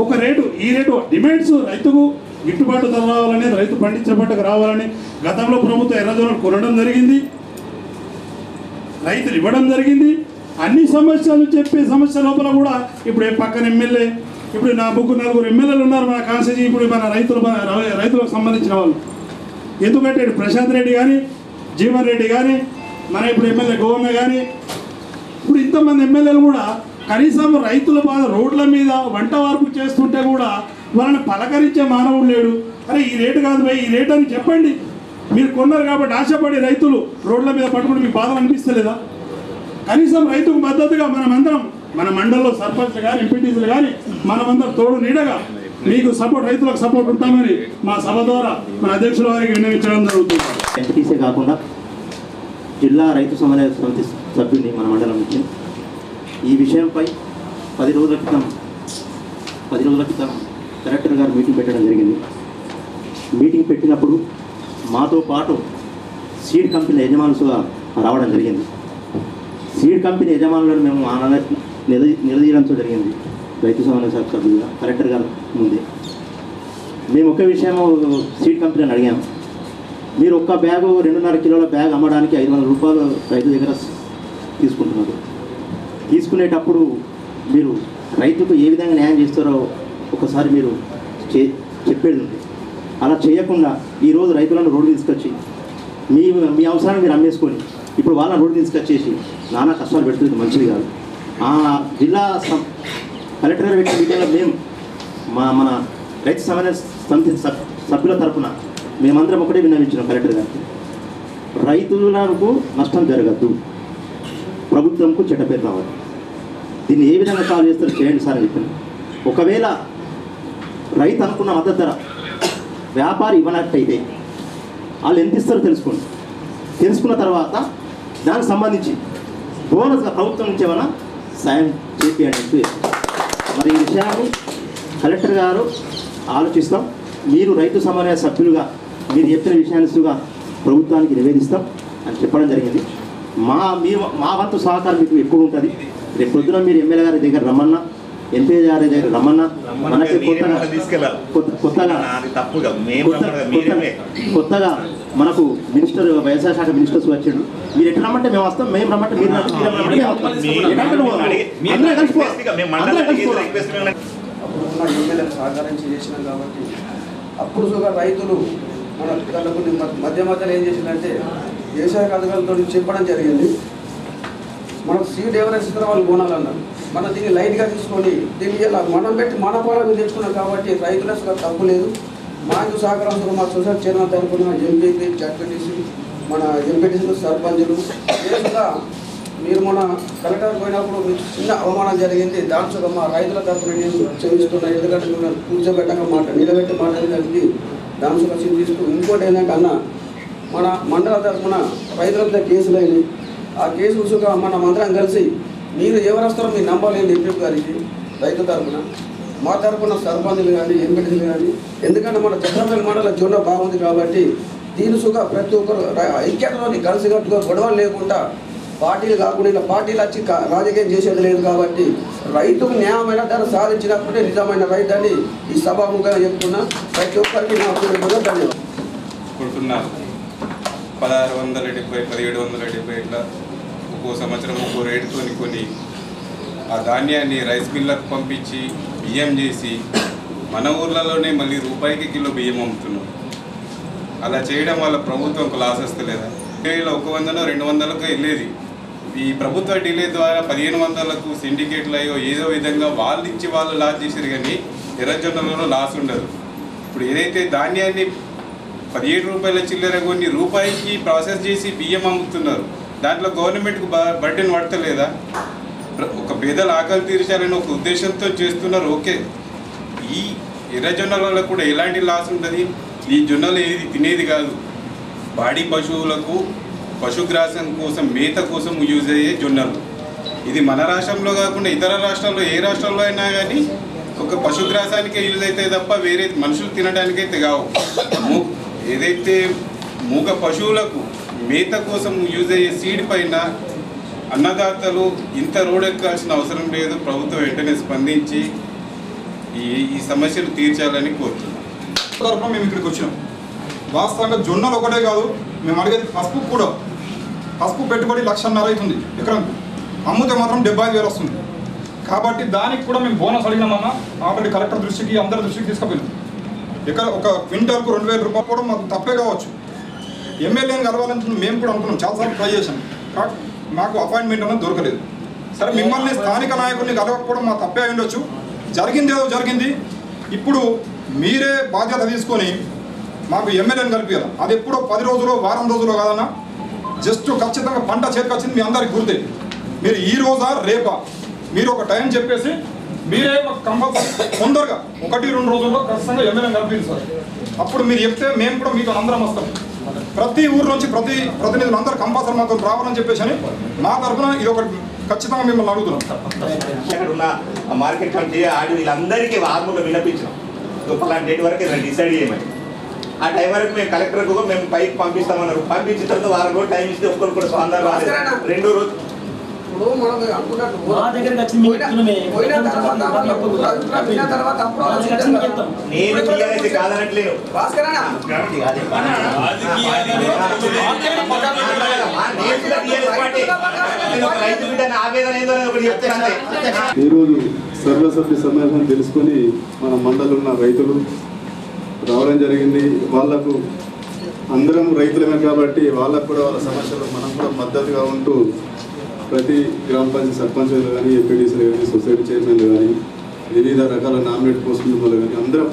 ఒక రేటు, ఈ రేటు డిమాండ్స్ రైతుకు గిట్టుబాటు ధర రావాలని, రైతు పండించే పంటకు రావాలని గతంలో ప్రభుత్వం ఎర్రజొన్నలు కొనడం జరిగింది, రైతులు ఇవ్వడం జరిగింది. అన్ని సమస్యలు చెప్పే సమస్య లోపల కూడా ఇప్పుడు పక్కన ఎమ్మెల్యే, ఇప్పుడు నా బుక్ 4 ఎమ్మెల్యేలు ఉన్నారు మన కాన్స్టిట్యూన్సీ, ఇప్పుడు మన రైతులకు సంబంధించిన వాళ్ళు. ఎందుకంటే ప్రశాంత్ రెడ్డి కానీ, జీవన్ రెడ్డి కానీ, మన ఇప్పుడు ఎమ్మెల్యే గోవర్న కానీ, ఇప్పుడు ఇంతమంది ఎమ్మెల్యేలు కూడా కనీసం రైతుల బాధ రోడ్ల మీద వంట వార్పు చేస్తుంటే కూడా వాళ్ళని పలకరించే మానవుడు లేడు. అరే ఈ రేటు కాదు భయ్, ఈ రేటు అని చెప్పండి. మీరు కొన్నారు కాబట్టి ఆశపడి రైతులు రోడ్ల మీద పట్టుకుని మీకు బాధలు అనిపిస్తలేదా? కనీసం రైతుకు మద్దతుగా మనమందరం మన మండలంలో సర్పంచ్లు కానీ ఎంపీటీసీలు కానీ మనమందరం తోడు నీడగా మీకు సపోర్ట్, రైతులకు సపోర్ట్ ఉంటామని మా సభ ద్వారా మన అధ్యక్షుల వారికి విన్నవించడం జరుగుతుంది. ఎంపీటీసీ కాకుండా జిల్లా రైతు సమన్వయ సమితి సభ్యుని మన మండలం నుంచి ఈ విషయంపై 10 రోజుల క్రితం కలెక్టర్ గారు మీటింగ్ పెట్టడం జరిగింది. మీటింగ్ పెట్టినప్పుడు మాతో పాటు సీడ్ కంపెనీ యజమానులుగా రావడం జరిగింది. సీడ్ కంపెనీ యజమానులను మేము నిలదీయడంతో జరిగింది రైతు సమన్వయ సభ్యులుగా కలెక్టర్ గారు ముందే. మేము ఒక విషయం సీడ్ కంపెనీని అడిగాము, మీరు ఒక్క బ్యాగు 2.5 కిలోల బ్యాగ్ అమ్మడానికి 500 రూపాయలు రైతు దగ్గర తీసుకుంటున్నారు. తీసుకునేటప్పుడు మీరు రైతుకు ఏ విధంగా న్యాయం చేస్తారో ఒకసారి మీరు చెప్పేది ఉంది. అలా చేయకుండా ఈరోజు రైతులను రోడ్డు తీసుకొచ్చి మీ అవసరాన్ని మీరు అమ్మేసుకొని ఇప్పుడు వాళ్ళ రోడ్డు తీసుకొచ్చేసి నానా కష్టాలు పెడుతుంది మంచిది కాదు. ఆ జిల్లా కలెక్టర్ గారు పెట్టిన మీటింగ్లో మేము మన రైతు సమన్వయ సమితి సభ్యుల తరఫున మేమందరం ఒకటే విన్నవించినాం కలెక్టర్ గారికి, రైతులకు నష్టం జరగద్దు, ప్రభుత్వంకు చెడ్డ పేరు రావాలి, దీన్ని ఏ విధంగా సాల్వ్ చేస్తారో చేయండి సార్ అని చెప్పాను. ఒకవేళ రైతు అనుకున్న మద్దతు ధర వ్యాపారి ఇవ్వనట్టయితే వాళ్ళు ఎంత ఇస్తారో తెలుసుకోండి. తెలుసుకున్న తర్వాత దానికి సంబంధించి బోనస్గా ప్రభుత్వం నుంచి ఏమైనా సాయం చేయండి. మరి ఈ విషయాన్ని కలెక్టర్ గారు ఆలోచిస్తాం. మీరు రైతు సమన్వయ సభ్యులుగా మీరు చెప్పిన విషయాన్నిగా ప్రభుత్వానికి నివేదిస్తాం అని చెప్పడం జరిగింది. మా వంతు సహకారం మీకు ఎక్కువ ఉంటుంది. రేపు పొద్దున మీరు ఎమ్మెల్యే గారి దగ్గర రమ్మన్నా ఎంపీఆర్ దగ్గర రమ్మన్నా మనకి కొత్తగా మనకు మినిస్టర్ వ్యవసాయ శాఖ మినిస్టర్స్ వచ్చాడు. మీరు ఎట్లా రమ్మంటే మేము వస్తాం, మేము రమ్మంటే మీరు సహకారం చేసినాం కాబట్టి అప్పుడు కూడా రైతులు మన కొన్ని మధ్య మధ్యలో ఏం చేసిందంటే వ్యవసాయ అధికారులతో చెప్పడం జరిగింది. మనకు సీడ్ ఎవరైనా ఇస్తారో వాళ్ళు కొనాలన్నారు. మనం దీన్ని లైట్గా తీసుకొని దీన్ని ఇలా మనం పెట్టి మన పొలం తెచ్చుకున్నాం కాబట్టి రైతులకు తప్పు లేదు. మాకు సహకారంతో మా సొసైటీ చైర్మన్ తరఫున ఎంపీపీ, జడ్పీటీసీ, మన ఎంపీటీసీలు, సర్పంచులు కూడా మీరు మన కలెక్టర్ పోయినప్పుడు మీకు చిన్న అవమానం జరిగింది. దాంట్లో మా రైతుల తరఫున నేను క్షమిస్తున్నాను. ఎందుకంటే మేము కూర్చోబెట్టక నిలబెట్టి మాట్లాడడానికి దాంట్లో చింతిస్తూ ఇంకోటి ఏంటంటే అన్న మన మండల తరఫున రైతులంతా కేసులు అయినాయి. ఆ కేసు ఉసుగా మనం అందరం కలిసి మీరు ఎవరు వస్తారో మీ నంబర్ లేదు ఎంపీ గారికి రైతు తరఫున, మా తరఫున సర్పంచులు కానీ ఎంపీటీలు కానీ. ఎందుకంటే మన చంద్రపల్లి మండల జోన బాగుంది కాబట్టి దీని సుగా ప్రతి ఒక్కరు ఐక్యతలోని కలిసికట్టుగా గొడవలు లేకుండా పార్టీలు కాకుండా ఇలా పార్టీలు వచ్చి రాజకీయం చేసేది లేదు కాబట్టి రైతుకు న్యాయమైన ధర సాధించినప్పుడే నిజమైన రైతు అని ఈ సభాముఖంగా చెప్తున్నా. ప్రతి ఒక్కరికి నా ధన్యవాదాలు. 1670, 1770 ఇట్లా ఒక్కో సంవత్సరం ఒక్కో రేటుతో కొని ఆ ధాన్యాన్ని రైస్ మిల్లర్కి పంపించి బియ్యం చేసి మన ఊర్లలోనే మళ్ళీ రూపాయికి కిలో బియ్యం అమ్ముతున్నాం. అలా చేయడం వల్ల ప్రభుత్వం లాస్ వస్తలేదా? 100, 200కు వెళ్ళేది. ఈ ప్రభుత్వ డిలే ద్వారా 1500కు సిండికేట్లు అయ్యో ఏదో విధంగా వాళ్ళు ఇచ్చి వాళ్ళు లాస్ చేశారు. కానీ ఎర్రజొన్నలలో లాస్ ఉండదు. ఇప్పుడు ఏదైతే ధాన్యాన్ని 17 రూపాయల చిల్లర కొన్ని రూపాయికి ప్రాసెస్ చేసి బియ్యం అమ్ముతున్నారు, దాంట్లో గవర్నమెంట్కు బర్డెన్ పడతలేదా? ఒక పేదల ఆకలి తీర్చాలని ఒక ఉద్దేశంతో చేస్తున్నారు. ఓకే, ఈ ఎర్రజొన్నలలో కూడా ఎలాంటి లాస్ ఉంటుంది? ఈ జొన్నలు ఏది తినేది కాదు, పాడి పశువులకు పశుగ్రాసం కోసం మేత కోసం యూజ్ అయ్యే జొన్నలు. ఇది మన రాష్ట్రంలో కాకుండా ఇతర రాష్ట్రాల్లో ఏ రాష్ట్రంలో అయినా కానీ ఒక పశుగ్రాసానికే యూజ్ అవుతాయి తప్ప వేరే మనుషులు తినడానికైతే కావు. ఏదైతే మూగ పశువులకు మేత కోసం యూజ్ అయ్యే సీడ్ పైన అన్నదాతలు ఇంత రోడెక్కాల్సిన అవసరం లేదు. ప్రభుత్వం వెంటనే స్పందించి ఈ సమస్యలు తీర్చాలని కోరుతున్నాం. మేము ఇక్కడికి వచ్చినాం. వాస్తవంగా జొన్నలు ఒకటే కాదు, మేము అడిగేది పసుపు కూడా. పసుపు పెట్టుబడి 1,50,000 అవుతుంది ఎకరానికి, అమ్ముతే మాత్రం 75,000 వస్తుంది. కాబట్టి దానికి కూడా మేము బోనస్ అడిగినామన్నా. ఆల్రెడీ కలెక్టర్ దృష్టికి అందరి దృష్టికి తీసుకుపోయినాం. ఇక్కడ ఒక క్వింటాల్కు 2,000 రూపాయలు కూడా మాకు తప్పే కావచ్చు. ఎమ్మెల్యేని కలవాలని మేము కూడా అనుకున్నాం, చాలాసార్లు ట్రై చేశాం. మాకు అపాయింట్మెంట్ అనేది దొరకలేదు. సరే, మిమ్మల్ని స్థానిక నాయకుల్ని కలవకపోవడం మా తప్పే అయి ఉండొచ్చు. జరిగింది ఏదో జరిగింది. ఇప్పుడు మీరే బాధ్యత తీసుకొని మాకు ఎమ్మెల్యేని కలిపియాలి. అది ఎప్పుడో 10 రోజులు, వారం రోజులు కాదన్నా, జస్ట్ ఖచ్చితంగా పంట చేతికి వచ్చింది మీ అందరికి గుర్తే. మీరు ఈ రోజా రేపా మీరు ఒక టైం చెప్పేసి మీరే కంపల్సరీ తొందరగా 1-2 రోజుల్లో ఖచ్చితంగా ఎమ్మెల్యేని కలిపి సార్. అప్పుడు మీరు చెప్తే మేము కూడా మీతో అందరం వస్తాం. ప్రతి ఊరు నుంచి ప్రతినిధులు అందరూ కంపల్సరీ మాతో రావాలని చెప్పేసి అని మా తరఫున ఇది ఒకటి ఖచ్చితంగా మిమ్మల్ని అడుగుతున్నాం. అక్కడ ఉన్న మార్కెట్ కమిటీ ఆడి వీళ్ళందరికీ వార్ములు వినిపించినాం. పలానా డేట్ వరకు డిసైడ్ చేయమని. ఆ టైం వరకు మేము కలెక్టర్కు మేము పైకి పంపిస్తామన్నారు. పంపించిన తర్వాత వారం రోజులు టైం ఇస్తే ఒక్కరు కూడా స్పందన రాలేదు. 2 రోజులు నేను టీఆర్ఎస్ కాదనట్లేదు. ఈరోజు సర్వసభ్య సమావేశం తెలుసుకొని మన మండలంలో ఉన్న రైతులు రావడం జరిగింది. వాళ్లకు అందరం రైతులమే కాబట్టి వాళ్ళకు కూడా వాళ్ళ సమస్యలు మనం కూడా మద్దతుగా ఉంటూ ప్రతి గ్రామ పంచాయతీ సర్పంచులు కానీ, ఎంపీటీసీలు కానీ, సొసైటీ చైర్మన్లు కానీ, వివిధ రకాల నామినేట్ పోస్టుల వాళ్ళు కానీ అందరం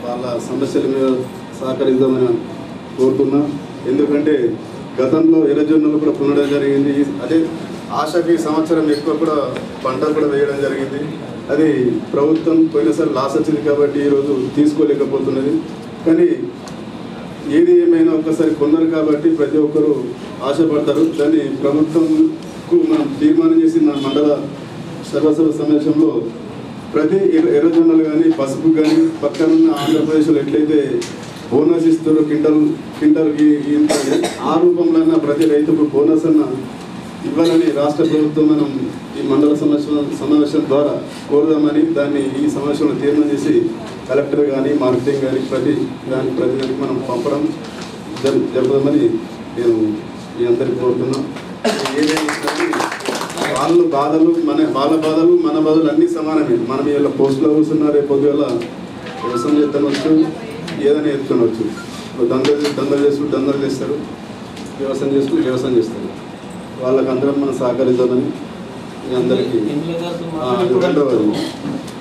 వాళ్ళ సమస్యల మీద సహకరిద్దామని కోరుతున్నా. ఎందుకంటే గతంలో ఎర్రజొన్నలు కూడా పొందడం జరిగింది. అదే ఆశకి సంవత్సరం ఎక్కువ కూడా పంట కూడా వేయడం జరిగింది. అది ప్రభుత్వం పోయినసారి లాస్ వచ్చింది కాబట్టి ఈరోజు తీసుకోలేకపోతున్నది. కానీ ఏది ఏమైనా ఒక్కసారి కొన్నారు కాబట్టి ప్రతి ఒక్కరూ ఆశపడతారు. దాన్ని ప్రభుత్వంకు మనం తీర్మానం చేసి మన మండల సర్వసభ సమావేశంలో ప్రతి ఎర్రజొన్నలు కానీ, పసుపు కానీ పక్కనున్న ఆంధ్రప్రదేశ్లో ఎట్లయితే బోనస్ ఇస్తారో క్వింటల్కి ఆ రూపంలో ప్రతి రైతుకు బోనస్ అన్న ఇవ్వాలని రాష్ట్ర ప్రభుత్వం మనం ఈ మండల సమావేశం ద్వారా కోరుదామని దాన్ని ఈ సమావేశంలో తీర్మానం చేసి కలెక్టర్ కానీ మార్కెటింగ్ కానీ ప్రతి దానికి మనం పంపడం జరుపుదామని నేను మీ అందరికీ కోరుతున్నాం. ఏదైనా వాళ్ళ బాధలు వాళ్ళ బాధలు మన బాధలు అన్నీ సమానమే. మనం ఇలా పోస్టులో కూర్చున్నా రేపు పొద్దుగల వ్యవసాయం చేస్తానవచ్చు, ఏదైనా ఎత్తుకోవచ్చు. దందలు చేస్తారు, వ్యవసాయం చేస్తారు. వాళ్ళకి అందరం మనం సహకరిద్దామని మీ అందరికీ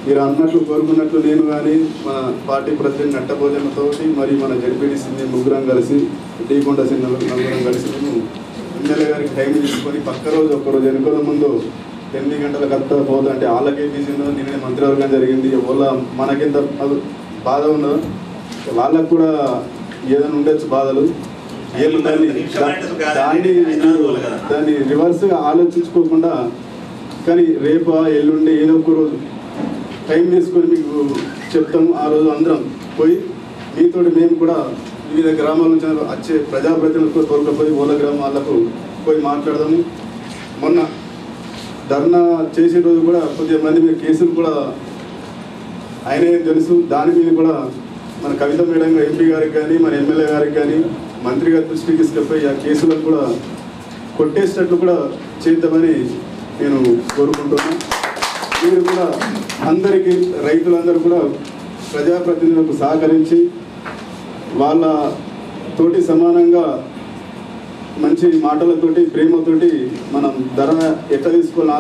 మీరు అన్నట్లు కోరుకున్నట్లు నేను కానీ మన పార్టీ ప్రెసిడెంట్ నట్టభోజనతో మరి మన జడ్పీటీసీ మేము ముగ్గురం కలిసి టీకొండ నలుగురం కలిసి మేము ఎమ్మెల్యే గారికి టైం తీసుకొని పక్క రోజు ఒక్కరోజు ఎన్నికల ముందు 8 గంటలకు అత్త పోతా అంటే వాళ్ళకే బిజీ ఉన్నదో నిన్నే మంత్రివర్గం జరిగింది. వాళ్ళ మనకింత బాధ ఉన్నదో వాళ్ళకు కూడా ఏదైనా ఉండొచ్చు బాధలు. దాన్ని రివర్స్గా ఆలోచించుకోకుండా కానీ రేపు ఎల్లుండి ఏదో ఒక రోజు టైం తీసుకొని మీకు చెప్తాము. ఆ రోజు అందరం పోయి మీతోటి మేము కూడా వివిధ గ్రామాల నుంచి వచ్చే ప్రజాప్రతినిధులకు తోలుకపోయి వాళ్ళ గ్రామాలకు పోయి మాట్లాడదాము. మొన్న ధర్నా చేసే రోజు కూడా కొద్దిగా మంది మీద కేసులు కూడా ఆయనే తెలుసు. దాని మీద కూడా మన కవిత మేడం ఎంపీ గారికి కానీ మన ఎమ్మెల్యే గారికి కానీ మంత్రి గారి దృష్టికి తీసుకెళ్ళిపోయి ఆ కేసులను కూడా కొట్టేసేటట్లు కూడా చేద్దామని నేను కోరుకుంటున్నాను. మీరు కూడా అందరికీ రైతులందరూ కూడా ప్రజాప్రతినిధులకు సహకరించి వాళ్ళ తోటి సమానంగా మంచి మాటలతోటి ప్రేమతోటి మనం ధర ఎట్లా తీసుకోవాలని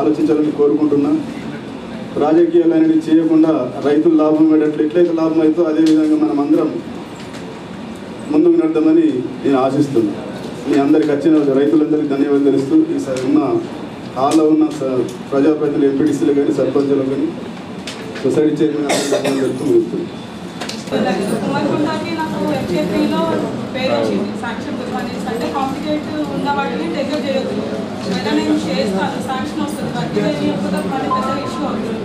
ఆలోచించాలని కోరుకుంటున్నా. రాజకీయాలు అనేది చేయకుండా రైతులు లాభం పడేట్లు ఎట్లయితే లాభం అవుతుందో అదేవిధంగా మనం అందరం ముందుకు నడదామని నేను ఆశిస్తున్నాను. మీ అందరికి వచ్చిన రైతులందరికీ ధన్యవాదాలు తెలుస్తూ ఈసారి ఉన్న హాల్లో ఉన్న ప్రజాప్రతినిధులు ఎంపీటీసీలు కానీ సర్పంచులు కానీ సొసైటీ చైర్మన్ అందరికీ తెలుపుతూ కుమార్కొండకి నాకు ఎంపీలో పేరు వచ్చింది. శాంక్షన్ అంటే కాంప్లికేట్ ఉన్న వాటిని టెక్నిక్ చేయొద్దు. ఒకవేళ నేను చేస్తాను శాంక్షన్ వస్తుంది, వర్క్ చేయకపోతే మళ్ళీ పెద్ద ఇష్యూ అవుతుంది.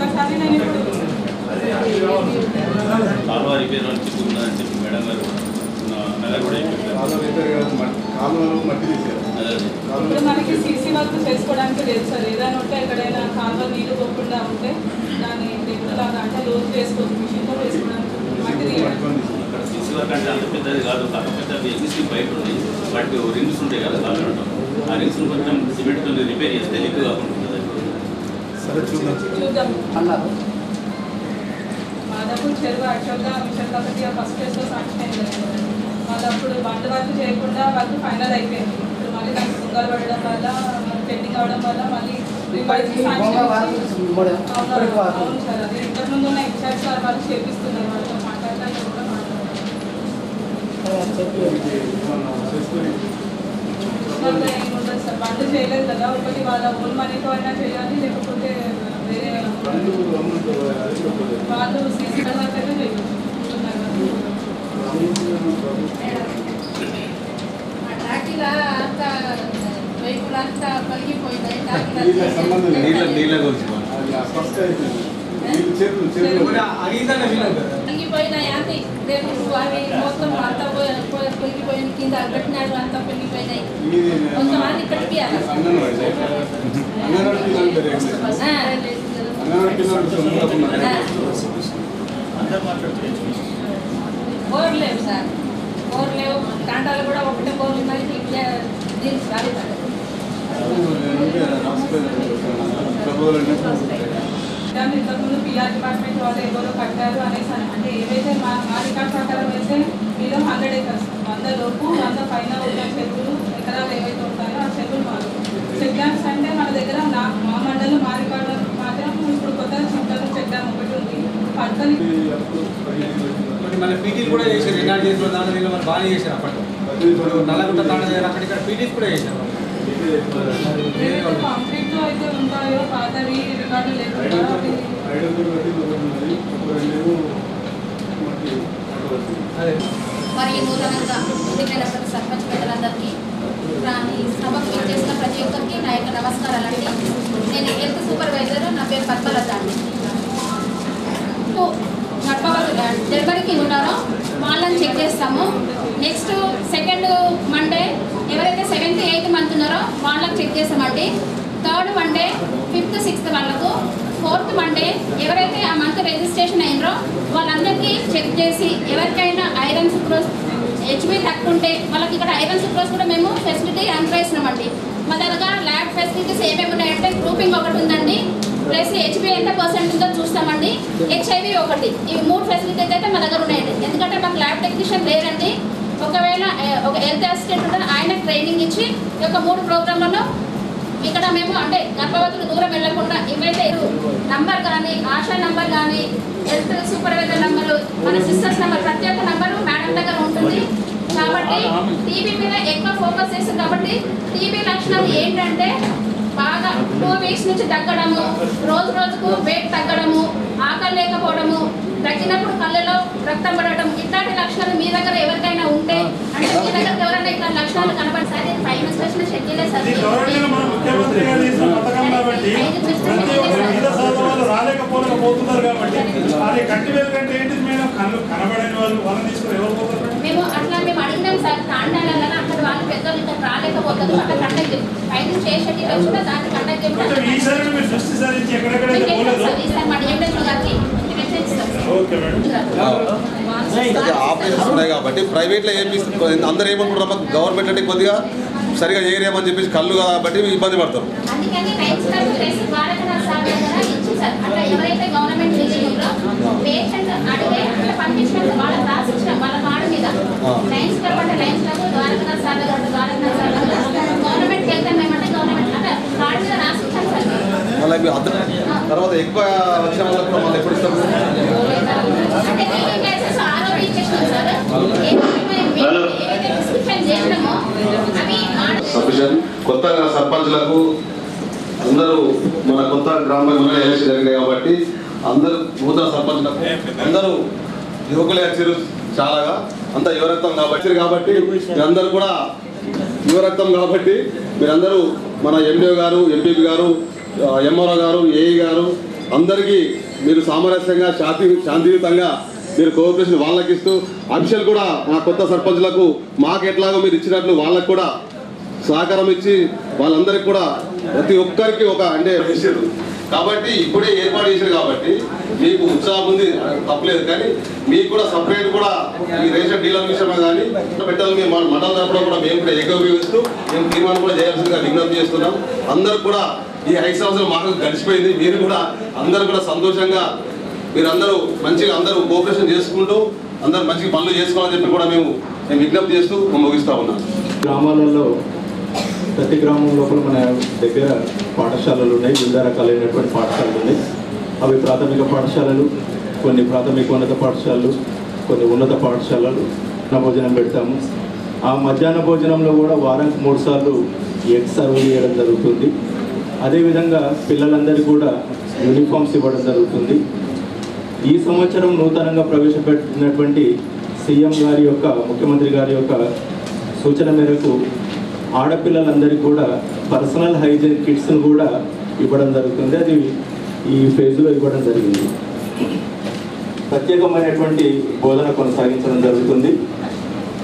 ఒకసారి నేను ఇప్పుడు ఇప్పుడు మనకి సీసీ వర్క్ చేసుకోవడానికి లేదు సార్. ఏదైనా ఉంటే ఎక్కడైనా కాలువ నీళ్ళు పోకుండా ఉంటే దాన్ని లాగా అంటే రోజు వేసుకోవచ్చు, మిషన్తో వేసుకోవడానికి మట్టి సీసీ వర్క్ అంటే అంత పెద్దది కాదు, కాకపోతే ఎగ్జిస్టీ బయట ఉంది. వాటికి రింగ్స్ ఉంటాయి కదా కాలు, ఆ రింగ్స్ కొంచెం సిమెంట్తో రిపేర్ చేస్తే లిక్ కాకుండా చూద్దాం అన్నారు. మాదాపూర్ చెరువు యాక్చువల్గా మిషన్ కాబట్టి ఫస్ట్ ఫేజ్లో శాంక్షన్ అయింది. వాళ్ళు అప్పుడు బండ్ వర్క్ చేయకుండా వర్క్ ఫైనల్ అయిపోయింది. ఇప్పుడు మళ్ళీ దానికి తుంగాలు పడడం వల్ల పెండింగ్ అవడం వల్ల మళ్ళీ అవును సార్. అది ఇంతకుముందు ఉన్న ఇన్ఛార్జ్ సార్ వాళ్ళు చేపిస్తున్నారు. వాళ్ళతో మాట్లాడడానికి కూడా ఏముండదు సార్. బండ్ చేయలేదు కదా, ఒకటి వాళ్ళ ఓన్ మనీతో అయినా చేయాలి, లేకపోతే వేరే వాళ్ళు సీసీ వర్క్ అయితే చేయొచ్చు. టాకీలా అంతా వెహికల్ అంతా పలిగిపోయింది. పలిగిపోయినాయి అంతే. రేపు అవి మొత్తం అంతా పొలిగిపోయింది, కింద పెట్టినాడు అంతా పొలిగిపోయినాయి. కొంచెం అది ఇక్కడికి బోర్ లేవు సార్, బోర్ లేవు. తాండాలు కూడా ఒకటే బోర్లు ఉన్నాయి. దీనికి రాలేదు. ఇంతకుముందు పిఆర్ డిపార్ట్మెంట్ వాళ్ళు ఎవరో కట్టారు అనేసి అంటే ఏవైతే మా రికార్డ్ ప్రకారం అయితే మీరు 100 acres 100 లోపు 100 పైన ఉన్న చెరువులు ఎకరాలు ఏవైతే ఉంటాయో ఆ చెరువులు మాకు చెక్ డ్యామ్స్ అంటే మన దగ్గర మా మండలం మా రికార్డు మాత్రం ఇప్పుడు కొత్త చింతలు చెక్ డ్యామ్ ఒకటి ఉంది. పక్కన మన పీటీలు కూడా చేశారు. రికార్డ్ చేసిన దాని మనం బాగానే చేశారు. అప్పట్లో నల్లగుంట తాండ అక్కడ పీటీస్ కూడా చేశారు. కాంక్రీట్ అయితే ఉంటాయో పాతవి రికార్డు లేకుండా మరి నూతనంగా ఎన్నికైన ప్రతి సర్పంచ్ పెద్దలందరికీ సభకు చేసిన ప్రతి ఒక్కరికి నా యొక్క నమస్కారాలండి. నేను హెల్త్ సూపర్వైజర్, నా పేరు పద్మలత అండి. డెలివరీకి ఉన్నారో వాళ్ళని చెక్ చేస్తాము. నెక్స్ట్ 4th మండే ఎవరైతే ఆ మంత్ రిజిస్ట్రేషన్ అయినరో వాళ్ళందరికీ చెక్ చేసి ఎవరికైనా ఐరన్ సుక్రోజ్ హెచ్బి తక్కువ ఉంటే వాళ్ళకి ఇక్కడ ఐరన్ సుక్రోజ్ కూడా మేము ఫెసిలిటీ అనుగ్రహిస్తున్నామండి. మా దగ్గర ల్యాబ్ ఫెసిలిటీస్ ఏమేమి ఉన్నాయంటే గ్రూపింగ్ ఒకటి ఉందండి, ప్లస్ హెచ్బి ఎంత పర్సెంట్ ఉందో చూస్తామండి, హెచ్ఐవి ఒకటి. ఇవి 3 ఫెసిలిటీస్ అయితే మా దగ్గర ఉన్నాయండి. ఎందుకంటే మాకు ల్యాబ్ టెక్నీషియన్ లేరండి. ఒకవేళ ఒక హెల్త్ అసిస్టెంట్ ఉంటారు, ఆయన ట్రైనింగ్ ఇచ్చి ఈ యొక్క 3 ప్రోగ్రాంలలో ఇక్కడ మేము అంటే గర్భవతులు దూరం వెళ్లకుండా ఇవైతే నంబర్ కానీ ఆశా నంబర్ కానీ హెల్త్ సూపర్వైజర్ నంబరు మన సిస్టర్స్ నంబర్ ప్రతి ఒక్క నంబరు మేడం దగ్గర ఉంటుంది. కాబట్టి టీబీ మీద ఎక్కువ ఫోకస్ చేస్తుంది. కాబట్టి టీబీ లక్షణాలు ఏంటంటే బాగా 2 వీక్స్ నుంచి తగ్గడము, రోజు రోజుకు వెయిట్ తగ్గడము, ఆకలి లేకపోవడము, తగ్గినప్పుడు కళ్ళలో రక్తం పడటం, ఇట్లాంటి లక్షణాలు మీ దగ్గర ఎవరికైనా ఉంటే అంటే మీ దగ్గర ఎవరైనా ఇట్లా లక్షణాలు కనబడి సార్ ఇది 5 మినిస్టర్స్ షెడ్యూలే సార్ ముఖ్యమంత్రి గారు చేసిన పథకం కాబట్టి ప్రతి ఒక్క మీద సాధనలు రాలేకపోతున్నారు కాబట్టి అది కట్టివేలు కంటే ఏంటి మేడం కళ్ళు కనబడని వాళ్ళని తీసుకుని ఎవరు పోతారు? మేము అట్లా మేము అడిగినాం సార్ తాండాలలో అక్కడ వాళ్ళు పెద్దలు ఇక్కడ రాలేకపోతారు అక్కడ కండక్ట్ పైన స్టేషన్ వచ్చినా దాన్ని కండక్ట్ చేస్తాం. ఈసారి మీరు దృష్టి సారించి ఎక్కడెక్కడ ఈసారి మా డిఎంఎస్ గారికి ఆపరేషన్స్ ఉన్నాయి కాబట్టి ప్రైవేట్లో అందరూ ఏమనుకుంటారు మాకు గవర్నమెంట్ అంటే కొద్దిగా సరిగా చేయరేమని చెప్పేసి కళ్ళు కాబట్టి ఇబ్బంది పడతారు. అందుకని ఎవరైతే గవర్నమెంట్ పేషెంట్ అడిగే పంపించిన వాళ్ళకి రాసిచ్చిన వాళ్ళ కార్డు మీద లైన్స్ కాబట్టి లైన్స్ ద్వారకనాథ్ సార్ గవర్నమెంట్కి వెళ్తాం మేమంటే గవర్నమెంట్ అంటే కార్డు మీద రాసిచ్చాం సార్. మళ్ళీ తర్వాత ఎక్కువ వచ్చిన వాళ్ళకి కూడా మళ్ళీ ఎప్పుడు ఇస్తాం? సఫిషియెంట్. కొత్త సర్పంచ్లకు అందరూ మన కొత్త గ్రామ ఎలక్షన్ జరిగినాయి కాబట్టి అందరూ నూతన సర్పంచ్లకు అందరూ యువకులే వచ్చారు. చాలాగా అంతా యువరక్తం కాబట్టి మీరందరూ కూడా యువరక్తం కాబట్టి మీరందరూ మన ఎండిఓ గారు, ఎంపీపీ గారు, ఎంఆర్ఓ గారు, ఏఈ గారు అందరికీ మీరు సామరస్యంగా శాంతియుతంగా మీరు కోఆపరేషన్ వాళ్ళకి ఇస్తూ అఫీషియల్ కూడా మా కొత్త సర్పంచ్లకు మాకు ఎట్లాగో మీరు ఇచ్చినట్లు వాళ్ళకు కూడా సహకారం ఇచ్చి వాళ్ళందరికీ కూడా ప్రతి ఒక్కరికి ఒక అంటే చేశారు కాబట్టి ఇప్పుడే ఏర్పాటు చేశారు కాబట్టి మీకు ఉత్సాహం ఉంది తప్పలేదు. కానీ మీకు కూడా సపరేట్ కూడా ఈ రేషన్ డీలర్ విషయంలో కానీ పెట్టాలి. మేము మండల తరపున కూడా మేము కూడా ఏకీభవిస్తూ మేము తీర్మానం కూడా చేయాల్సిందిగా విజ్ఞప్తి చేస్తున్నాం. అందరూ కూడా ఈ 5 సంవత్సరాలు మాకు గడిచిపోయింది. మీరు కూడా అందరూ కూడా సంతోషంగా మీరందరూ మంచిగా అందరూ కోఆపరేషన్ చేసుకుంటూ అందరూ మంచిగా పనులు చేసుకోవాలని చెప్పి కూడా మేము విజ్ఞప్తి చేస్తూ ముగిస్తూ ఉన్నాం. గ్రామాలలో ప్రతి గ్రామం లోపల మన దగ్గర పాఠశాలలు ఉన్నాయి, వివిధ రకాలైనటువంటి పాఠశాలలు ఉన్నాయి. అవి ప్రాథమిక పాఠశాలలు, కొన్ని ప్రాథమికోన్నత పాఠశాలలు, కొన్ని ఉన్నత పాఠశాలలు భోజనం పెడతాము. ఆ మధ్యాహ్న భోజనంలో కూడా వారానికి 3 సార్లు ఎగ్ సర్వ్ చేయడం జరుగుతుంది. అదేవిధంగా పిల్లలందరికీ కూడా యూనిఫామ్స్ ఇవ్వడం జరుగుతుంది. ఈ సంవత్సరం నూతనంగా ప్రవేశపెట్టినటువంటి సీఎం గారి యొక్క ముఖ్యమంత్రి గారి యొక్క సూచన మేరకు ఆడపిల్లలందరికీ కూడా పర్సనల్ హైజీన్ కిట్స్ను కూడా ఇవ్వడం జరుగుతుంది. అది ఈ ఫేజ్లో ఇవ్వడం జరిగింది. ప్రత్యేకమైనటువంటి బోధన కొనసాగించడం జరుగుతుంది.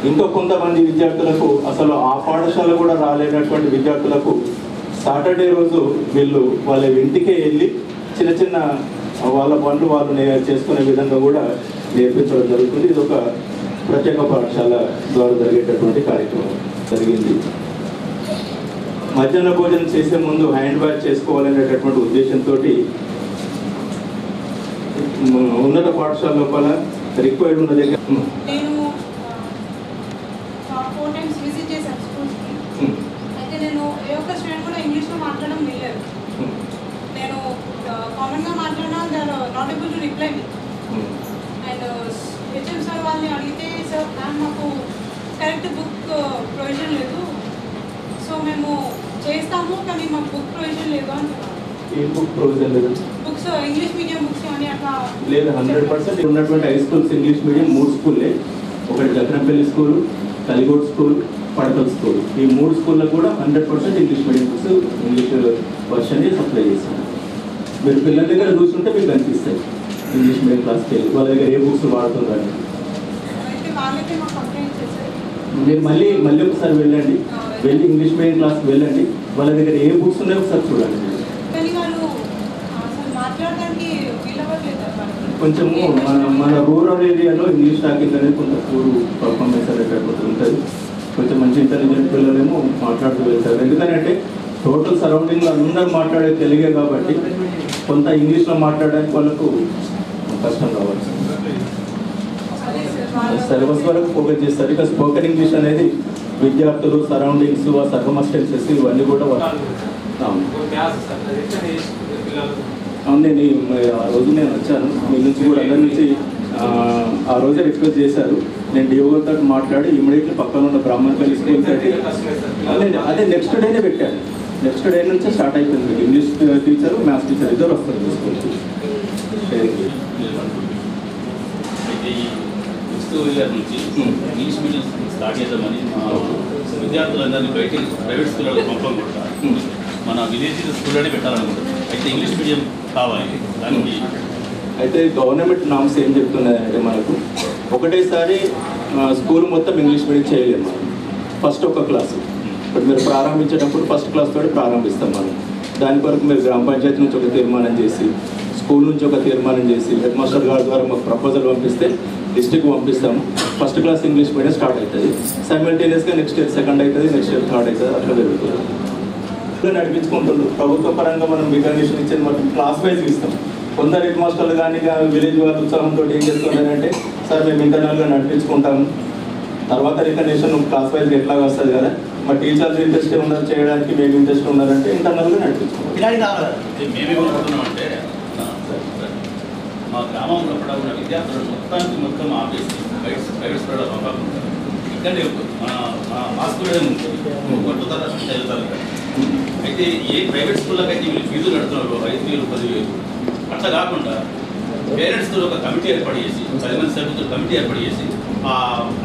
ఇంకో కొంతమంది విద్యార్థులకు అసలు ఆ పాఠశాల కూడా రాలేనటువంటి విద్యార్థులకు సాటర్డే రోజు వీళ్ళు వాళ్ళ ఇంటికే వెళ్ళి చిన్న చిన్న వాళ్ళ పనులు వాళ్ళు చేసుకునే విధంగా కూడా నేర్పించడం జరుగుతుంది. ఇది ఒక ప్రత్యేక పాఠశాల ద్వారా జరిగేటటువంటి కార్యక్రమం జరిగింది. మధ్యాహ్న భోజనం చేసే ముందు హ్యాండ్ వాష్ చేసుకోవాలనేటటువంటి ఉద్దేశంతో ఉన్నత పాఠశాల లోపల రిక్వైర్డ్ ఉన్న దగ్గర నేను 4 times విజిట్ చేశాను స్కూల్కి. అయితే నేను ఏ ఒక్క స్టూడెంట్ కూడా ఇంగ్లీష్లో మాట్లాడడం లేదు. నేను కామన్గా మాట్లాడినా they are not able to reply me. And HM sir వాళ్ళని అడిగితే సార్ మాకు కరెక్ట్ బుక్ ప్రొవిజన్ లేదు, సో మేము చేస్తాము కానీ మాకు బుక్ ప్రొవిజన్ లేదు అంటున్నారు. ఏ బుక్ ప్రొవిజన్ లేదు? బుక్స్ ఇంగ్లీష్ మీడియం బుక్స్ అని అట్లా లేదు. 100% ఉన్నటువంటి హై స్కూల్స్ ఇంగ్లీష్ మీడియం 3 స్కూల్లే. ఒకటి Jaganampalli school, Kaligod school, Padakal school. ఈ 3 స్కూళ్ళకు కూడా 100% English medium books English version supply చేస్తాం. మీరు పిల్లల దగ్గర చూస్తుంటే మీకు కనిపిస్తాయి ఇంగ్లీష్ మీడియం క్లాస్కి వెళ్ళి వాళ్ళ దగ్గర ఏ బుక్స్ వాడుతున్నారు. మీరు మళ్ళీ ఒకసారి వెళ్ళండి, వెళ్ళి ఇంగ్లీష్ మీడియం క్లాస్కి వెళ్ళండి, వాళ్ళ దగ్గర ఏ బుక్స్ ఉన్నాయో ఒకసారి చూడండి. కానీ వాళ్ళు అసలు మా మాట్లాడడానికి వీలవ్వట్లేదు. కొంచెము మన రూరల్ ఏరియాలో ఇంగ్లీష్ టాకింగ్ అనేది కొంత పూర్ పర్ఫార్మెన్స్ అనేది ఉంటుంది. కొంచెం మంచి ఇంటెలిజెంట్ పిల్లలేమో మాట్లాడుతూ వెళ్తారు. ఎందుకంటే టోటల్ సరౌండింగ్లో అందరూ మాట్లాడే తెలుగే కాబట్టి కొంత ఇంగ్లీష్లో మాట్లాడడానికి వాళ్ళకు కష్టం కావచ్చు. సిలబస్ వరకు ఫోకస్ చేస్తారు. ఇక స్పోకెన్ ఇంగ్లీష్ అనేది విద్యార్థులు సరౌండింగ్స్ ఆ సర్కమస్టెన్సెస్ ఇవన్నీ కూడా అవును. నేను ఆ రోజు నేను వచ్చాను మీ నుంచి కూడా అందరి నుంచి ఆ రోజే రిక్వెస్ట్ చేశారు. నేను డిఓతో మాట్లాడి ఇమీడియట్లీ పక్కన ఉన్న బ్రాహ్మణపల్లి స్కూల్ అదే నెక్స్ట్ డేనే పెట్టాను. నెక్స్ట్ డే నుంచే స్టార్ట్ అయిపోయింది. ఇంగ్లీష్ టీచరు మ్యాథ్స్ టీచర్ ఇద్దరు వస్తారు స్కూల్కి. ఇయర్ నుంచి ఇంగ్లీష్ మీడియం స్టార్ట్ చేద్దామని మా విద్యార్థులందరినీ బయటికి ప్రైవేట్ స్కూళ్ళలో పంపకుండా మన విలేజ్ స్కూల్లోనే పెట్టాలనుకుంటున్నాం. అయితే ఇంగ్లీష్ మీడియం కావాలి. దానికి అయితే గవర్నమెంట్ నామ్స్ ఏం చెప్తున్నాయంటే మనకు ఒకటేసారి స్కూల్ మొత్తం ఇంగ్లీష్ మీడియం చేయలేము. ఫస్ట్ ఒక క్లాసు ఇప్పుడు మీరు ప్రారంభించేటప్పుడు ఫస్ట్ క్లాస్ తోటి ప్రారంభిస్తాం మనం. దాని కొరకు మీరు గ్రామ పంచాయతీ నుంచి ఒక తీర్మానం చేసి స్కూల్ నుంచి ఒక తీర్మానం చేసి హెడ్ మాస్టర్ గారి ద్వారా మాకు ప్రపోజల్ పంపిస్తే డిస్ట్రిక్ట్ పంపిస్తాము. First class English medium start అవుతుంది. సైమల్టేనియస్గా నెక్స్ట్ ఇయర్ సెకండ్ అవుతుంది, నెక్స్ట్ ఇయర్ థర్డ్ అవుతుంది. అట్లా జరుగుతుంది. నడిపించుకుంటున్నారు. ప్రభుత్వ పరంగా మనం రికగ్నిషన్ ఇచ్చేది మనం క్లాస్ వైజ్ ఇస్తాం. కొందరు హెడ్ మాస్టర్లు కానీ విలేజ్ వాళ్ళ ఉత్సాహంతో ఏం చేస్తున్నారంటే సార్ మేము ఇంటర్నల్గా నడిపించుకుంటాము, తర్వాత రికగ్నిషన్ క్లాస్ వైజ్ ఎట్లా వస్తుంది కదా, మా టీచర్స్ ఇంట్రెస్ట్ ఉన్నారు చేయడానికి, మేము ఇంట్రెస్ట్ ఉన్నారంటే ఇంటర్నల్గా నడిపించుకుంటాం. మేమేమనుకుంటున్నామంటే మా గ్రామంలో కూడా ఉన్న విద్యార్థులను మొత్తం ఆపేసి ప్రైవేట్ స్కూల్లో పంపకుండా ఇక్కడే మా స్కూల్లో చదువుతారు. అయితే ఏ ప్రైవేట్ స్కూళ్ళకి అయితే వీళ్ళు ఫీజులు కడుతున్నారు 5,000 10,000, అట్లా కాకుండా పేరెంట్స్తో ఒక కమిటీ ఏర్పాటు చేసి 10 మంది సభ్యులతో కమిటీ ఏర్పాటు చేసి ఆ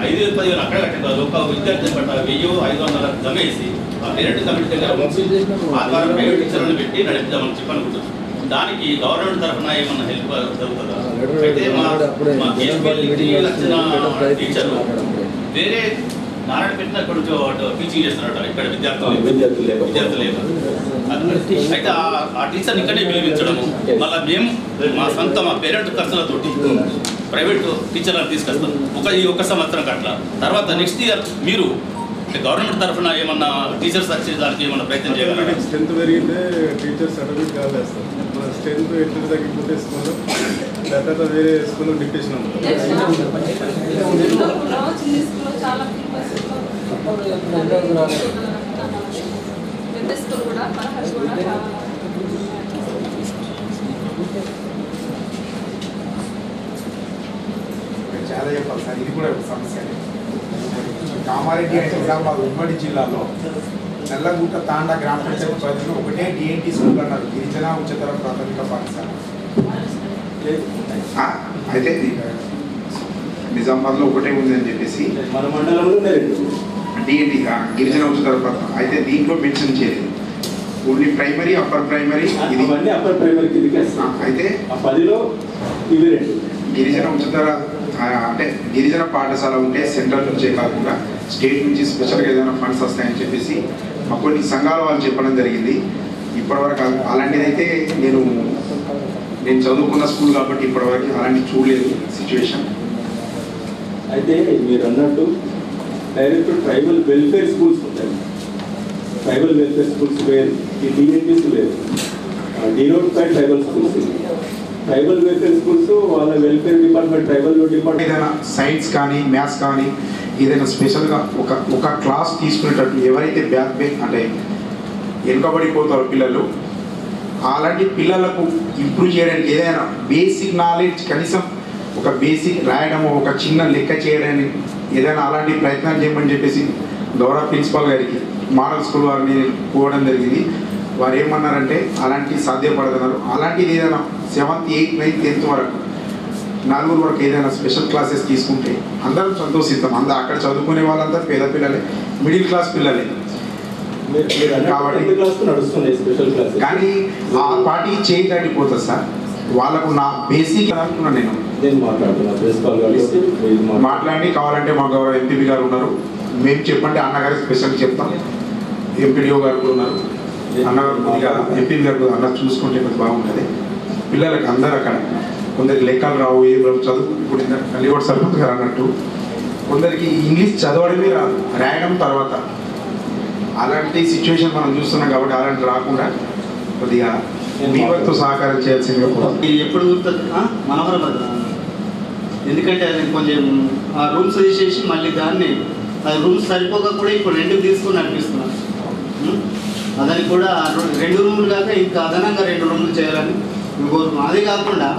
5,000 10,000 అక్కడ కట్టారు. ఒక విద్యార్థి పట్ల 1,000-500 జమ వేసి ఆ పేరెంట్ కమిటీ దగ్గర ఆ ద్వారా ప్రైవేట్ టీచర్లను పెట్టి నడిపిద్దామని చెప్పనుకుంటున్నాం. దానికి గవర్నమెంట్ తరఫున ఏమన్నా హెల్ప్ జరుగుతుందా? అయితే మా కేసుకి వచ్చిన టీచర్లు వేరే నారాయణపేట ఇక్కడ నుంచి టీచింగ్ చేస్తున్నారట. ఇక్కడ విద్యార్థులు లేవు. అయితే ఆ టీచర్ని ఇక్కడే పిలిపించడము, మళ్ళీ మేము మా పేరెంట్ ఖర్చులతోటి ప్రైవేట్ టీచర్లను తీసుకొస్తాం ఒక సంవత్సరం అట్లా. తర్వాత నెక్స్ట్ ఇయర్ మీరు గవర్నమెంట్ తరఫున ఏమన్నా టీచర్స్ వచ్చే దానికి ఏమన్నా ప్రయత్నం చేయగలరా? స్ట్రెంత్ పెరిగితే టీచర్ సర్టిఫికేట్ కాల్ చేస్తాం. మన స్ట్రెంత్ ఎట్లా తగ్గిపోతే స్కూల్లో తర్వాత వేరే స్కూల్లో డిక్టేషన్ ఉంటుంది. చాలా చెప్పాలి సార్, ఇది కూడా సమస్య. కామారెడ్డి అంటే నిజామాబాద్ ఉమ్మడి జిల్లాలో నల్లగుట్ట తాండా గ్రామ పంచాయతీ పరిధిలో ఒకటే డిఎన్టీ స్కూల్ అన్నారు, గిరిజన ఉच्चతర ప్రాథమిక పాఠశాల. అయితే నిజామాబాద్లో ఒకటే ఉంది అని చెప్పేసి మన మండలంలో డిఎన్టీ గిరిజన ఉच्चతర ప్రాథమిక. అయితే దీంట్లో మెన్షన్ చేయలేదు, ఓన్లీ ప్రైమరీ అప్పర్ ప్రైమరీ. ఇది అప్పర్ ప్రైమరీ అయితే 10లో ఇవి రెండు గిరిజన ఉच्चతర అంటే గిరిజన పాఠశాల ఉంటే సెంట్రల్ నుంచే కాకుండా స్టేట్ నుంచి స్పెషల్గా ఏదైనా ఫండ్స్ వస్తాయని చెప్పేసి మా కొన్ని సంఘాల వాళ్ళు చెప్పడం జరిగింది. ఇప్పటివరకు అలాంటిదైతే నేను చదువుకున్న స్కూల్ కాబట్టి ఇప్పటివరకు అలాంటివి చూడలేదు సిచ్యువేషన్. అయితే మీరు అన్నట్టు డైరెక్ట్ ట్రైబల్ వెల్ఫేర్ స్కూల్స్ ఉంటాయి. ట్రైబల్ వెల్ఫేర్ స్కూల్స్ వేరు, ఈ డిఎన్టీస్ వేరు, denotified tribal schools. Tribal welfare schools వాళ్ళ వెల్ఫేర్ డిపార్ట్మెంట్ ట్రైబల్ డిపార్ట్మెంట్ ఏదైనా సైన్స్ కానీ మ్యాథ్స్ కానీ ఏదైనా స్పెషల్గా ఒక క్లాస్ తీసుకునేటట్టు ఎవరైతే బ్యాక్ పెయిన్ అంటే వెనుకబడిపోతారో పిల్లలు, అలాంటి పిల్లలకు ఇంప్రూవ్ చేయడానికి ఏదైనా బేసిక్ నాలెడ్జ్, కనీసం ఒక బేసిక్ రాయడము, ఒక చిన్న లెక్క చేయడానికి ఏదైనా అలాంటి ప్రయత్నాలు చేయమని చెప్పేసి గౌరవ ప్రిన్సిపాల్ గారికి మోడల్ స్కూల్ వారిని పోవడం జరిగింది. వారు ఏమన్నారంటే అలాంటివి సాధ్యపడుతున్నారు. అలాంటిది ఏదైనా 7th 8th 9th 10th వరకు 4 వరకు ఏదైనా స్పెషల్ క్లాసెస్ తీసుకుంటే అందరం సంతోషిస్తాం. అక్కడ చదువుకునే వాళ్ళంతా పేద పిల్లలే, మిడిల్ క్లాస్ పిల్లలే కాబట్టి నడుస్తుంది స్పెషల్ క్లాస్. కానీ ఆ పార్టీ చేంజ్ అయిపోతుంది సార్. వాళ్ళకు నా బేసిక్ అనుకున్నాను నేను మాట్లాడి, కావాలంటే మా గౌరవ ఎంపీపీ గారు ఉన్నారు, మేము చెప్పండి అన్నగారికి స్పెషల్ చెప్తాం. ఎంపీడీఓ గారు కూడా ఉన్నారు, అన్నగారు కొద్దిగా ఎంపీ గారు అన్న చూసుకుంటే కొంచెం బాగుంటుంది. పిల్లలకి అందరూ అక్కడ కొందరికి లెక్కలు రావు ఏం రావు చదువు. ఇప్పుడు ఇందాక కలిగోడ సర్పంచ్ గారు అన్నట్టు కొందరికి ఇంగ్లీష్ చదవడమే రాదు, రాయడం తర్వాత. అలాంటి సిచ్యువేషన్ మనం చూస్తున్నాం కాబట్టి అలాంటి రాకుండా కొద్దిగా మీ వరకు సహకారం చేయాల్సిందిగా ఎప్పుడు గుర్తుంది మనోహరపడ. ఎందుకంటే అది కొంచెం ఆ రూమ్స్ తీసేసి మళ్ళీ దాన్ని ఆ రూమ్స్ సరిపోక కూడా ఇప్పుడు రెండుకు తీసుకుని నడిపిస్తున్నాను. అదని కూడా 2 రూములు కాక ఇంకా అదనంగా 2 రూములు చేయాలని కోరుకున్నాం. అదే కాకుండా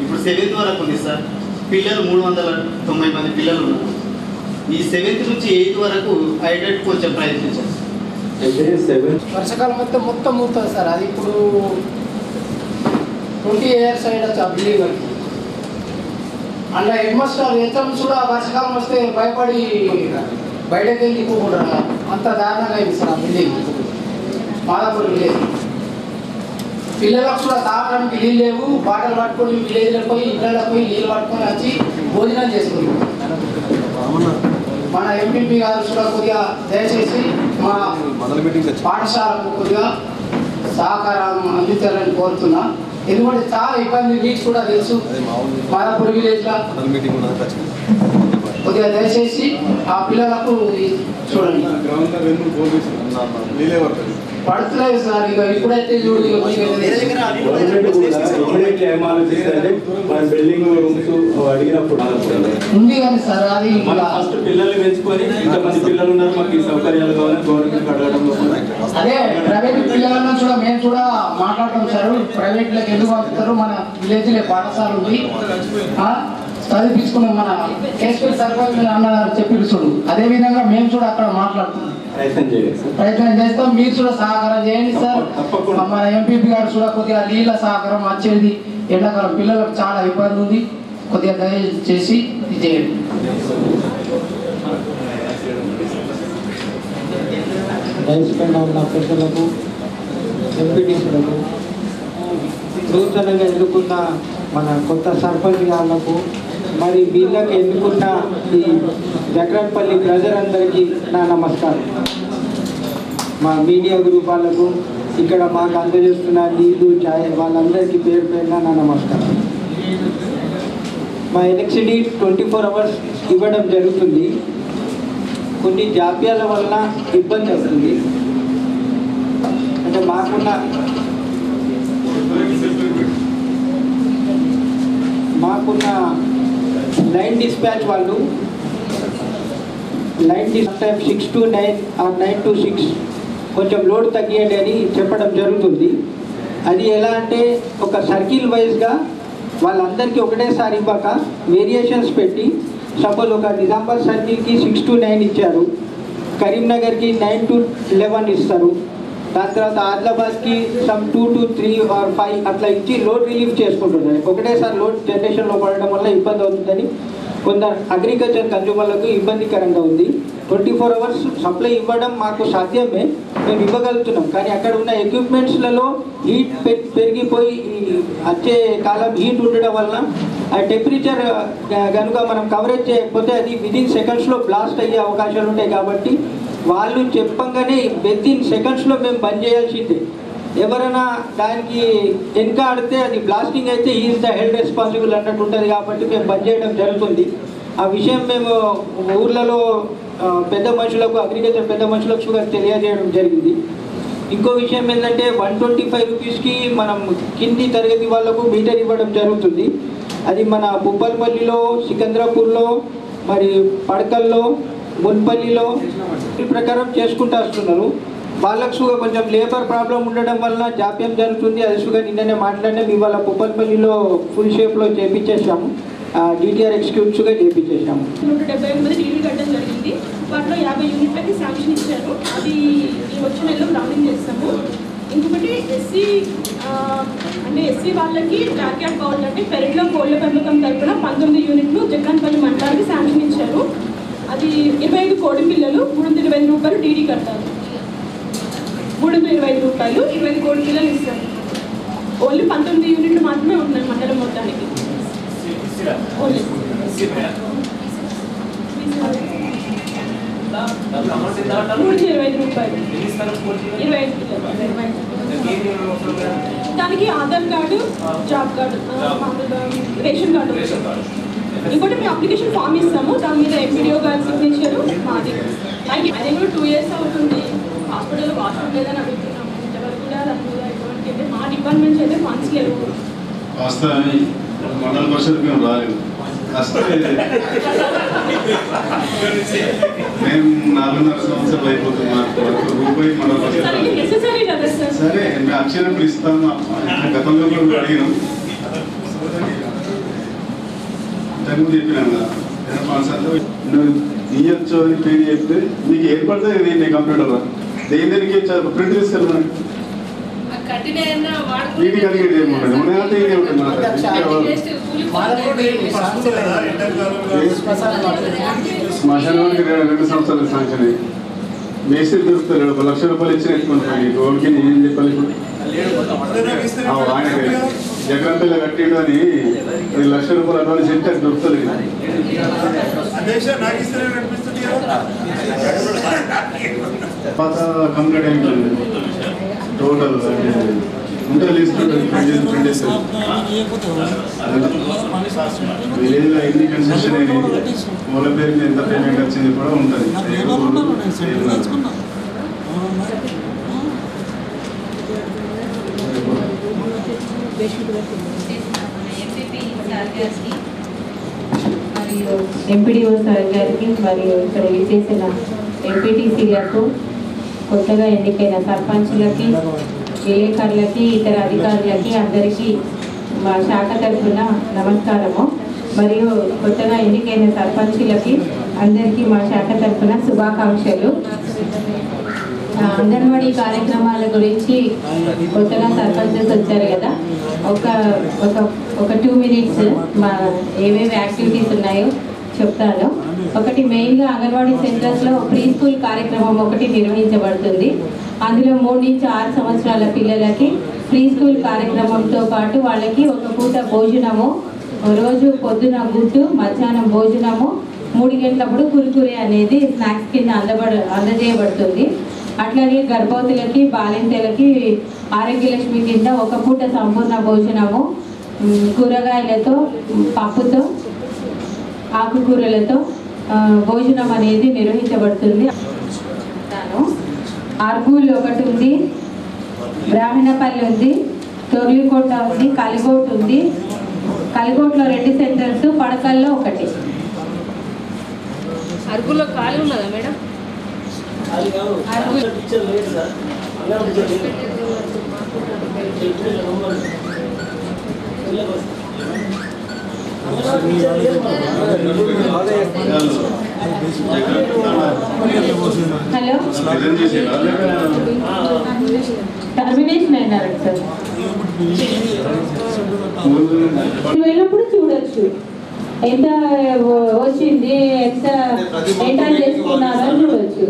ఇప్పుడు 7th వరకు ఉంది సార్, పిల్లలు 390 మంది పిల్లలు ఉన్నారు. ఈ 7th నుంచి 8th వరకు అయ్యేటట్టు కొంచెం ప్రయత్నించారు. వర్షాకాలం అయితే మొత్తం మూతుంది సార్. అది ఇప్పుడు 20 years అయ్యొచ్చు ఆ బిల్డింగ్ వరకు. అందులో హెడ్ మాస్టర్ హెచ్ఎంస్ కూడా వర్షాకాలం వస్తే భయపడి బయటకు వెళ్ళి కూడా అంత దారుణంగా అయింది సార్ ఆ బిల్డింగ్. మాదాపూర్ విలేజ్ పిల్లలకు కూడా తాగడానికి నీళ్ళు లేవు. బాటలు పట్టుకొని విలేజ్లో పోయి ఇళ్ళలో పోయి నీళ్ళు పట్టుకొని వచ్చి భోజనం చేసుకుంటాం. మన ఎంపీపీ గారు కూడా కొద్దిగా దయచేసి మా పాఠశాలకు కొద్దిగా సహకారం అందించాలని కోరుతున్నా. ఎందుకంటే చాలా ఇబ్బంది మీకు కూడా తెలుసు. మాదాపూర్ విలేజ్లో కొద్దిగా దయచేసి ఆ పిల్లలకు చూడండి. పడుతున్నాయి సార్. ఇక ఇప్పుడైతే చూడు ఉంది కానీ సార్ అది ఫస్ట్ పిల్లల్ని పెంచుకొని ఇంతమంది పిల్లలు ఉన్నారు, మాకు ఈ సౌకర్యాలు కావాలి గవర్నమెంట్ అడగడంలో అదే ప్రైవేట్ పిల్లలను కూడా మేము కూడా మాట్లాడతాం సార్. ప్రైవేట్లోకి ఎందుకు పంపుతారు? మన విలేజ్లో పాఠశాల ఉంది, చదివించుకున్నాం. మన కేసీపీ సర్పంచ్ అన్నగారు చెప్పి చూడు. అదేవిధంగా మేము కూడా అక్కడ మాట్లాడుతున్నాం, ప్రయత్నం చేస్తాం. మీరు కూడా సహకారం చేయండి సార్. మన ఎంపీపీ గారు కూడా కొద్దిగా నీళ్ళ సహకారం వచ్చేది. ఎండాకాలం పిల్లలకు చాలా ఇబ్బంది ఉంది, కొద్దిగా దయచేసి ఇది చేయండి. దయచేసి ఉన్న పెద్దలకు ఎంపీటీసీలకు నూతనంగా ఎన్నుకున్న మన కొత్త సర్పంచ్ గారులకు మరి వీళ్ళకి ఎన్నుకున్న ఈ జక్రన్పల్లి ప్రజలందరికీ నా నమస్కారం. మా మీడియా గ్రూప్ వాళ్ళకు ఇక్కడ మాకు అందజేస్తున్న నీళ్ళు ఛాయ్ వాళ్ళందరికీ పేరు పేరున నా నమస్కారం. మా ఎలక్ట్రిసిటీ 24 hours ఇవ్వడం జరుగుతుంది. కొన్ని జాప్యాల వలన ఇబ్బంది అవుతుంది. అంటే మాకున్న లైన్ డిస్పాచ్ వాళ్ళు line dispatch 6 to 9 or 9 to 6 కొంచెం లోడ్ తగ్గియండి అని చెప్పడం జరుగుతుంది. అది ఎలా అంటే ఒక సర్కిల్ వైజ్గా వాళ్ళందరికీ ఒకటేసారి ఇవ్వక వేరియేషన్స్ పెట్టి, సపోజ్ ఒక నిజామాబాద్ సర్కిల్కి 6 to 9 ఇచ్చారు, కరీంనగర్కి 9 to 11 ఇస్తారు, దాని తర్వాత ఆదిలాబాద్కి సమ్ 2 to 3 or 5 అట్లా ఇచ్చి లోడ్ రిలీఫ్ చేసుకుంటున్నారు. ఒకటేసారి లోడ్ జనరేషన్లో పడడం వల్ల ఇబ్బంది అవుతుందని కొందరు అగ్రికల్చర్ కన్జ్యూమర్లకు ఇబ్బందికరంగా ఉంది. 24 hours సప్లై ఇవ్వడం మాకు సాధ్యమే, మేము ఇవ్వగలుగుతున్నాం. కానీ అక్కడ ఉన్న ఎక్విప్మెంట్స్లలో హీట్ పెరిగిపోయి వచ్చే కాలం హీట్ ఉండడం వల్ల ఆ టెంపరేచర్ కనుక మనం కవరేజ్ చేయకపోతే అది విదిన్ సెకండ్స్లో బ్లాస్ట్ అయ్యే అవకాశాలు ఉంటాయి. కాబట్టి వాళ్ళు చెప్పంగానే విదిన్ సెకండ్స్లో మేము బంద్ చేయాల్సిందే. ఎవరైనా దానికి వెనకాడితే అది బ్లాస్టింగ్ అయితే ఈజ్ ద హెల్డ్ రెస్పాన్సిబుల్ అన్నట్టు ఉంటుంది. కాబట్టి మేము బంద్ చేయడం జరుగుతుంది. ఆ విషయం మేము ఊర్లలో పెద్ద మనుషులకు, అగ్రికల్చర్ పెద్ద మనుషులకు కూడా తెలియజేయడం జరిగింది. ఇంకో విషయం ఏంటంటే 125 రూపీస్కి మనం కింది తరగతి వాళ్ళకు మీటర్ ఇవ్వడం జరుగుతుంది. అది మన భూపాల్పల్లిలో, సికంద్రాపూర్లో, మరి పడకల్లో, మున్పల్లిలో ఈ ప్రకారం చేసుకుంటూ వస్తున్నారు. వాళ్ళకు సుగా కొంచెం లేబర్ ప్రాబ్లం ఉండడం వల్ల జాప్యం జరుగుతుంది. అది సుగా నిన్ననే మాట్లాడినా మీ వాళ్ళ భూపాల్పల్లిలో ఫుల్ షేప్లో చేపించేసాము, డిటిఆర్ ఎక్స్క్యూటివ్గా చేపించేసాము. 178 డీడీ కట్టడం జరిగింది. వాటిలో 50 యూనిట్లకి శాంక్షన్ ఇచ్చారు. అది ఈ వచ్చే నెలలో రౌండింగ్ చేస్తాము. ఇంకొకటి ఎస్సీ వాళ్ళకి బ్యాక్యార్డ్ బౌల్ అంటే పెరట్లో కోళ్ల పెంపకం తరపున 19 యూనిట్లు జక్రన్పల్లి మండలానికి శాంక్షన్ ఇచ్చారు. అది 25 కోడి పిల్లలు 325 రూపాయలు డీడీ కట్టారు. 325 రూపాయలు 20 కోడి పిల్లలు ఇస్తారు. ఓన్లీ 19 యూనిట్లు మాత్రమే ఉన్నాయి మండలం మొత్తానికి. 325 రూపాయలు 25 పిల్లలు. దానికి Aadhaar card, job card, ration card. ఇంకోటి మేము అప్లికేషన్ ఫామ్ ఇస్తాము, దాని మీద ఎంపీడీఓ గారి సిగ్నేచర్ మాది. అది కూడా 2 years అవుతుంది. హాస్పిటల్ వాష్రూమ్ లేదని అడుగుతున్నాము. ఇంతవరకు కూడా దాని మీద ఎటువంటి మా డిపార్ట్మెంట్స్ అయితే ఫండ్స్ లేవు. మండల పరిషత్ మేము రాలేదు. మేము 4.5 సంవత్సరాలు అయిపోతుంది. రూపాయి మండల పరిషత్ సరే మేము అక్షరం ఇస్తాము. గతంలో కూడా అడిగినాం, ఇంతకుముందు చెప్పినాం కదా. 5 సార్లు నువ్వు ఇయ్యొచ్చు అని పేరు చెప్తే నీకు ఏర్పడితే దీన్ని కంప్యూటర్ దేనికి ప్రింట్ తీసుకెళ్ళి వీటికి అడిగేది ఏముండదు. ఉన్నదంటే ఇదే ఉంటుంది. శ్మశానానికి 2 సంవత్సరాలు శాంక్షన్ అయ్యి మేస్త్రి దొరుకుతారు. 1 లక్ష రూపాయలు ఇచ్చిన ఎత్తుకుంటాను. రోడ్కి ఏం చెప్పాలి ఇప్పుడు? ఆయనకి జగన్పల్లి కట్టిండు అని 2 లక్షల రూపాయలు అడ్వాన్స్ ఇస్తే అది దొరుకుతుంది. పాత కంప్లీట్ అయిపోయింది. టోటల్ ఉంటుంది లిస్ట్ విలేజ్లో ఎన్ని కన్స్ట్రక్షన్ అయినాయి, వాళ్ళ పేరు మీద ఎంత పేమెంట్ వచ్చింది కూడా ఉంటుంది. మరియు ఎంపీడీఓ సార్ గారికి మరియు ఇక్కడ విచ్చేసిన ఎంపీటీసీలకు, కొత్తగా ఎన్నికైన సర్పంచ్లకి, విలేకరులకి, ఇతర అధికారులకి అందరికీ మా శాఖ తరఫున నమస్కారము. మరియు కొత్తగా ఎన్నికైన సర్పంచులకి అందరికీ మా శాఖ తరఫున శుభాకాంక్షలు. అంగన్వాడీ కార్యక్రమాల గురించి కొత్తగా సర్పంచెస్ వచ్చారు కదా, ఒక 2 minutes మా ఏవేవి యాక్టివిటీస్ ఉన్నాయో చెప్తాను. ఒకటి మెయిన్గా అంగన్వాడీ సెంటర్స్లో ప్రీ స్కూల్ కార్యక్రమం ఒకటి నిర్వహించబడుతుంది. అందులో 3 నుంచి 6 సంవత్సరాల పిల్లలకి ప్రీ స్కూల్ కార్యక్రమంతో పాటు వాళ్ళకి ఒక పూట భోజనము, రోజు పొద్దున గుడ్డు, మధ్యాహ్నం భోజనము, 3 గంటలప్పుడు కురుకురే అనేది స్నాక్స్ కింద అందజేయబడుతుంది. అట్లాగే గర్భవతులకి, బాలింతలకి ఆరోగ్యలక్ష్మి కింద ఒక పూట సంపూర్ణ భోజనము, కూరగాయలతో, పప్పుతో, ఆకుకూరలతో భోజనం అనేది నిర్వహించబడుతుంది. ఆర్గూల్ ఒకటి ఉంది, బ్రాహ్మణపల్లి ఉంది, తొర్లికోట ఉంది, కలిగోట్ ఉంది. కలిగోట్లో 2 సెంటర్స్, పడకల్లో ఒకటి. అరుగులో ఖాళీ ఉన్నదా మేడం? హలో, టర్మినేషన్ అయినారు సార్. వెళ్ళినప్పుడు చూడొచ్చు ఎంత వచ్చింది, ఎంత ఎంటర్ చేసుకున్నారో చూడొచ్చు.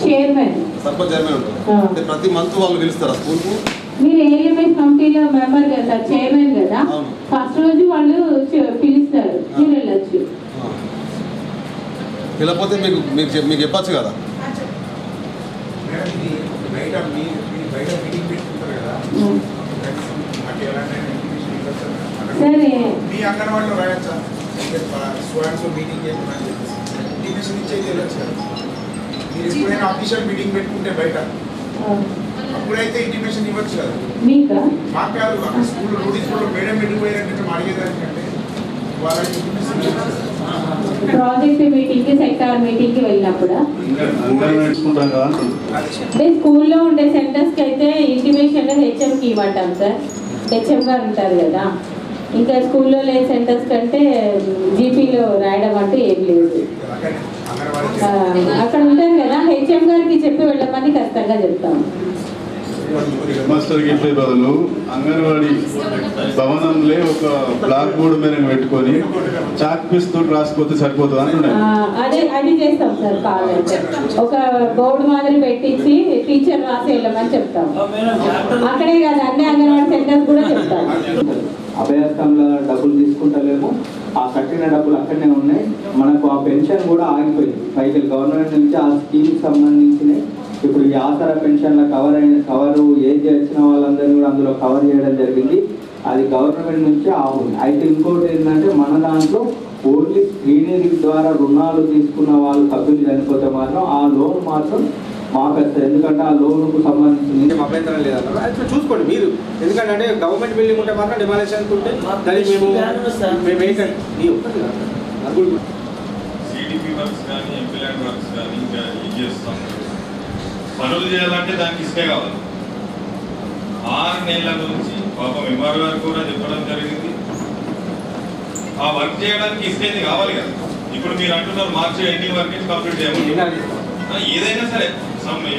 చైర్మన్ ప్రతి మంత్ వాళ్ళు పిలుస్తారా స్కూల్కు? మీరు ఏఎల్ఎంఎస్ కమిటీలో మెంబర్ కదా సార్, చైర్మన్ కదా, ఫస్ట్ రోజు వాళ్ళు పిలుస్తారు, మీరు వెళ్ళొచ్చు. వెళ్ళకపోతే మీకు చెప్పచ్చు కదా. సరే, మీ అంగన్వాడీలో రాయచ్చా స్టూడెంట్స్ మీటింగ్ ఇంటిమేషన్ ఇచ్చేది వెళ్ళచ్చు కదా. మీరు ఎప్పుడైనా ఆఫీషియల్ మీటింగ్ పెట్టుకుంటే బయట అప్పుడైతే ఇంటిమేషన్ ఇవ్వచ్చు కదా. మీకా? మాకు కాదు, అక్కడ స్కూల్ రూడీ స్కూల్లో మేడం వెళ్ళిపోయారంటే అడిగేదానికంటే వాళ్ళకి ప్రాజెక్ట్ మీటింగ్ కి, సెక్టార్ మీటింగ్ కి వెళ్ళినప్పుడు స్కూల్లో ఉండే సెంటర్స్ కి అయితే ఇంటిమేషన్ హెచ్ఎంకి ఇవ్వటం సార్. హెచ్ఎం గారు ఉంటారు కదా. ఇంకా స్కూల్లో లేని సెంటర్స్ కంటే జీపీలో రాయడం అంటూ ఏం లేదు. అక్కడ ఉంటారు కదా, హెచ్ఎం గారికి చెప్పి వెళ్ళమని ఖచ్చితంగా చెప్తాము. మాస్టర్కి చెప్పే బదులు అంగన్వాడీ భవనంలో ఒక బ్లాక్ బోర్డు మీద పెట్టుకొని చాక్ పీస్ తోటి రాసిపోతే సరిపోతుంది అంటున్నాయి. అది చేస్తాం సార్. కావాలంటే ఒక బోర్డు మాదిరి పెట్టించి టీచర్ రాసి వెళ్ళమని చెప్తాం. అక్కడే కాదు, అన్ని అంగన్వాడీ సెంటర్స్ కూడా చెప్తాం. అభయస్థంలో డబ్బులు తీసుకుంటలేము, ఆ కట్టిన డబ్బులు అక్కడనే ఉన్నాయి. మనకు ఆ పెన్షన్ కూడా ఆగిపోయింది. పైకి గవర్నమెంట్ నుంచి ఆ స్కీమ్కి సంబంధించిన ఇప్పుడు ఈ ఆసరా పెన్షన్ల కవరు ఏజ్ వచ్చిన వాళ్ళందరినీ కూడా అందులో కవర్ చేయడం జరిగింది. అది గవర్నమెంట్ నుంచి ఆవుంది. అయితే ఇంకోటి ఏంటంటే మన దాంట్లో ఓన్లీ స్క్రీనింగ్ ద్వారా రుణాలు తీసుకున్న వాళ్ళు సభ్యులు చనిపోతే మాత్రం ఆ లోన్ మాత్రం మాకు వస్తుంది. ఎందుకంటే ఆ లోన్కు సంబంధించి అభ్యంతరం లేదన్నారు. అది చూసుకోండి మీరు, ఎందుకంటే గవర్నమెంట్ బిల్డింగ్ ఉంటే మాత్రం డిమాలిషన్ ఉంటే దానికి మేము ఏంటంటే సిడిపి వర్క్స్ కానీ ఎంపీలాండ్ వర్క్స్ కానీ ఇంకా ఇది చేస్తాం. పనులు చేయాలంటే దానికి ఇసుకే కావాలి. 6 నెలల నుంచి పాపం ఎంఆర్ గారు కూడా చెప్పడం జరిగింది, ఆ వర్క్ చేయడానికి ఇసుకేది కావాలి కదా. ఇప్పుడు మీరు అంటున్నారు మార్చి ఎండింగ్ వర్క్ కంప్లీట్ చేయమని. ఏదైనా సరే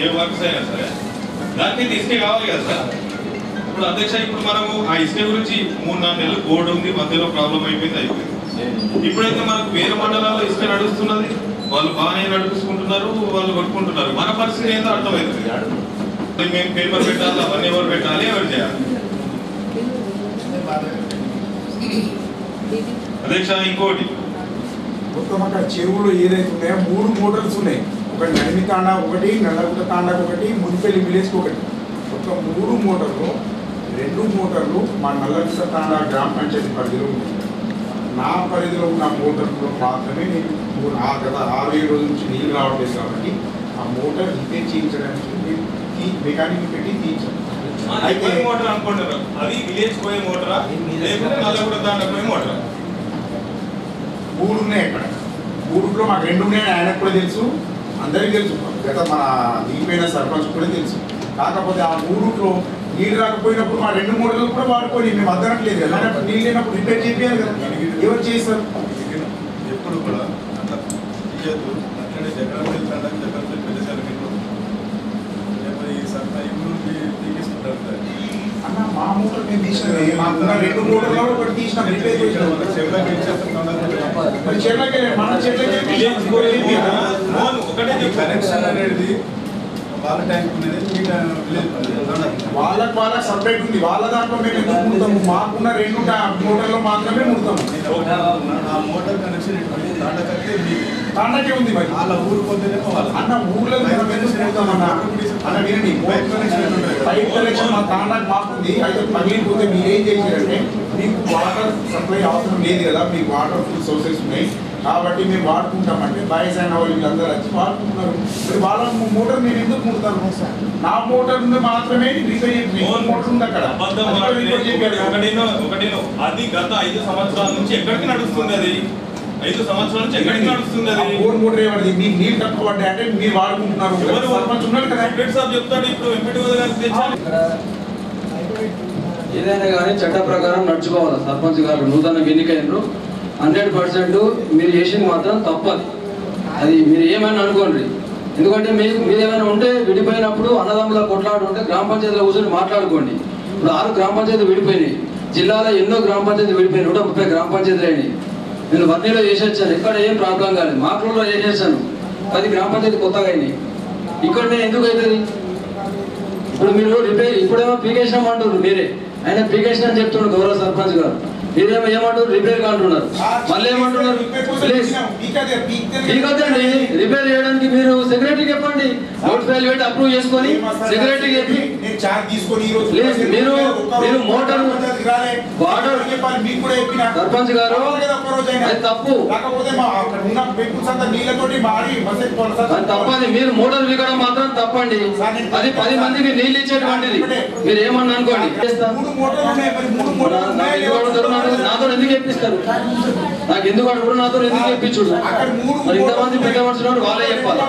ఏ వర్క్స్ అయినా సరే దానికి ఇసుకే కావాలి కదా సార్. ఇప్పుడు అధ్యక్ష, ఇప్పుడు మనము ఆ ఇసుక గురించి 3-4 నెలలు బోర్డు ఉంది, మధ్యలో ప్రాబ్లం అయిపోయింది. ఇప్పుడైతే మనకు వేరే మండలాల్లో ఇసుక నడుస్తున్నది, వాళ్ళు బాగానే నడుపుకుంటున్నారు, వాళ్ళు కొట్టుకుంటున్నారు. మన పరిస్థితి ఏంటో అర్థమవుతుంది. మేము పేపర్ పెట్టాలి, అవన్నీ ఎవరు పెట్టాలి, ఎవరు చేయాలి. అధ్యక్ష, ఇంకోటి మొత్తం అక్కడ చెరువులు ఏదైతే ఉన్నాయో 3 మోటార్స్ ఉన్నాయి. ఒకటి నడిమి తాండా, ఒకటి నల్లగుట్ట తాండాకు, ఒకటి మున్పల్లి విలేజ్కి ఒకటి. మొత్తం 3 మోటార్లు. 2 మోటార్లు మా నల్లగుట్ట తాండా గ్రామ పంచాయతీ పరిధిలో ఉన్నాయి. నా పరిధిలో ఉన్న మోటార్లో మాత్రమే నేను గత 6-7 రోజుల నుంచి నీళ్ళు రావట్లేదు కాబట్టి ఆ మోటార్ రిపేర్ చేయించడానికి మెకానిక్ పెట్టి తీయించాను. అయితే మోటార్ అనుకుంటారు, అది విలేజ్ పోయే మోటారా లేకపోతే నల్లగుట్ట తాండా పోయే మోటారా? 3 ఉన్నాయి అక్కడ. 3లో మాకు 2 ఉన్నాయని ఆయనకు కూడా తెలుసు, అందరికీ తెలుసు, గత మన దిగిపోయిన సర్పంచ్ కూడా తెలుసు. కాకపోతే ఆ 3లో నీళ్ళు రాకపోయినప్పుడు మా 2 మోటార్లు కూడా వాడుకొని మేము అద్దనట్లేదు కదా. నీళ్ళు లేనప్పుడు రిపేర్ చేయాలి కదా, ఎవరు చేస్తారు? ఎప్పుడు కూడా అట్లా తీయద్దు. అట్లనే జగన్ అన్న మా మోటార్ మేము తీసినది, మాకున్న 2 మోటార్లో ఒకటి తీసినాం, రిపేర్ చేసినాం. మరి చెట్లకి మన చెట్లకి కనెక్షన్ అనేది వాళ్ళ ట్యాంక్ ఉన్నది, వాళ్ళకి సపరేట్ ఉంది. వాళ్ళ దాంట్లో మేము ఎందుకు ముడతాము? మాకున్న 2 మోటార్లో మాత్రమే ముడతాము. ఆ మోటార్ కనెక్షన్ తాండాకే ఉంది మరి. వాళ్ళ ఊరు పోతేనేమో అన్న ఊర్లో మనం ఎందుకు ముడతామన్నా? అన్న వినండి, పైప్ కనెక్షన్ మా తాండాకి మాకుంది. అయితే పగిలిపోతే మీరు ఏం చేశారంటే, మీకు వాటర్ సప్లై అవసరం లేదు కదా, మీకు వాటర్ ఫుల్ సోర్సెస్ ఉన్నాయి కాబట్టి మేము వాడుకుంటామంటే బాయ్స్ అయిన వాళ్ళు వీళ్ళందరూ వచ్చి వాడుకుంటున్నారు. మరి వాళ్ళ మోటార్ నేను ఎందుకు ముడతాను? నా మోటార్ మాత్రమే మోటార్ ఉంది అక్కడ. అది గత 5 సంవత్సరాల నుంచి ఎక్కడికి నడుస్తుంది? అది 5 సంవత్సరాల నుంచి ఎక్కడికి నడుస్తుంది? అది మోటార్ ఏమది? మీకు నీళ్ళు తక్కువ పడ్డాయి అంటే మీరు వాడుకుంటున్నారు. సర్పంచ్ ఉన్నాడు కదా, చెప్తాడు. ఇప్పుడు ఏదైనా కానీ చట్ట ప్రకారం నడుచుకోవాలి. సర్పంచ్ గారు నూతన ఎన్నికైనరు 100% మీరు చేసింది మాత్రం తప్పది. అది మీరు ఏమైనా అనుకోండి. ఎందుకంటే మీరు ఏమైనా ఉంటే విడిపోయినప్పుడు అన్నదమ్ముల కొట్లాడు ఉంటే గ్రామ పంచాయతీలో కూర్చొని మాట్లాడుకోండి. ఇప్పుడు 6 గ్రామ పంచాయతీలు విడిపోయినాయి. జిల్లాలో ఎన్నో గ్రామ పంచాయతీలు విడిపోయినాయి. 130 గ్రామ పంచాయతీలు అయినాయి. నేను వర్ణిలో చేసేసాను, ఎక్కడ ఏం ప్రాబ్లం కాలేదు. మాకులో చేసేసాను, 10 గ్రామ పంచాయతీ కొత్తగా అయినాయి. ఇక్కడ ఎందుకు అవుతుంది? ఇప్పుడు మీరు రిపేర్ ఇప్పుడేమో పీకేషన్ అంటున్నారు మీరే, ఆయన పీకేషన్ అని చెప్తున్నారు గౌరవ సర్పంచ్ గారు. మీరేమో ఏమంటారు? రిపేర్ అంటున్నారు. మళ్ళీ ఏమంటున్నారు? ప్లీజ్ పీకొద్దండి. రిపేర్ చేయడానికి మీరు సెక్రటరీకి చెప్పండి, నోటిఫైల్ పెట్టి అప్రూవ్ చేసుకొని సెక్రటరీకి చెప్పి ప్లీజ్ మీరు మోటార్ వాటర్ సర్పంచ్ గారు అది తప్పు, అది తప్పది. మీరు మోటార్ వికడం మాత్రం తప్పండి. అది 10 మందికి నీళ్ళు ఇచ్చేటువంటిది. మీరు ఏమన్నా అనుకోండి, నాతో ఎందుకు చెప్పిస్తారు? నాకు ఎందుకు అడుగు, నాతో ఎందుకు చెప్పించుడు? మరి ఇంతమంది పెద్ద మనుషులు వాళ్ళే చెప్పాలి.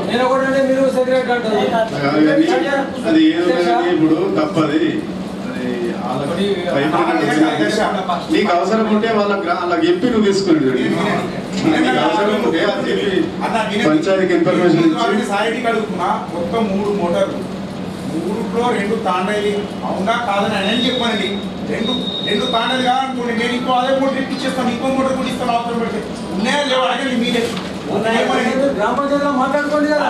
నేను ఒకటంటే మీరు సెక్రటరీ అంటారు. అది ఏదో ఇప్పుడు తప్పది. నీకు అవసరం ఉంటే వాళ్ళకి చెప్పి నువ్వు తీసుకుని నీకు అవసరం ఉంటే అది చెప్పి పంచాయతీకి ఇన్ఫర్మేషన్ ఇచ్చి సాయికి అడుగుతున్నా. మొత్తం 3 మోటార్లు, 3లో 2 తాండాయి. అవునా కాదని ఆయన చెప్పానండి. 2 తాండాలు కాదనుకోండి, నేను ఇంకో అదే మోటార్ ఇప్పించేస్తాను, ఇంకో మోటార్ కూడా ఇస్తాను. అవసరం పడితే ఉన్నాయా లేవా అడగండి మీరే. గ్రామ పంచాయతీలో మాట్లాడుకోండి కదా.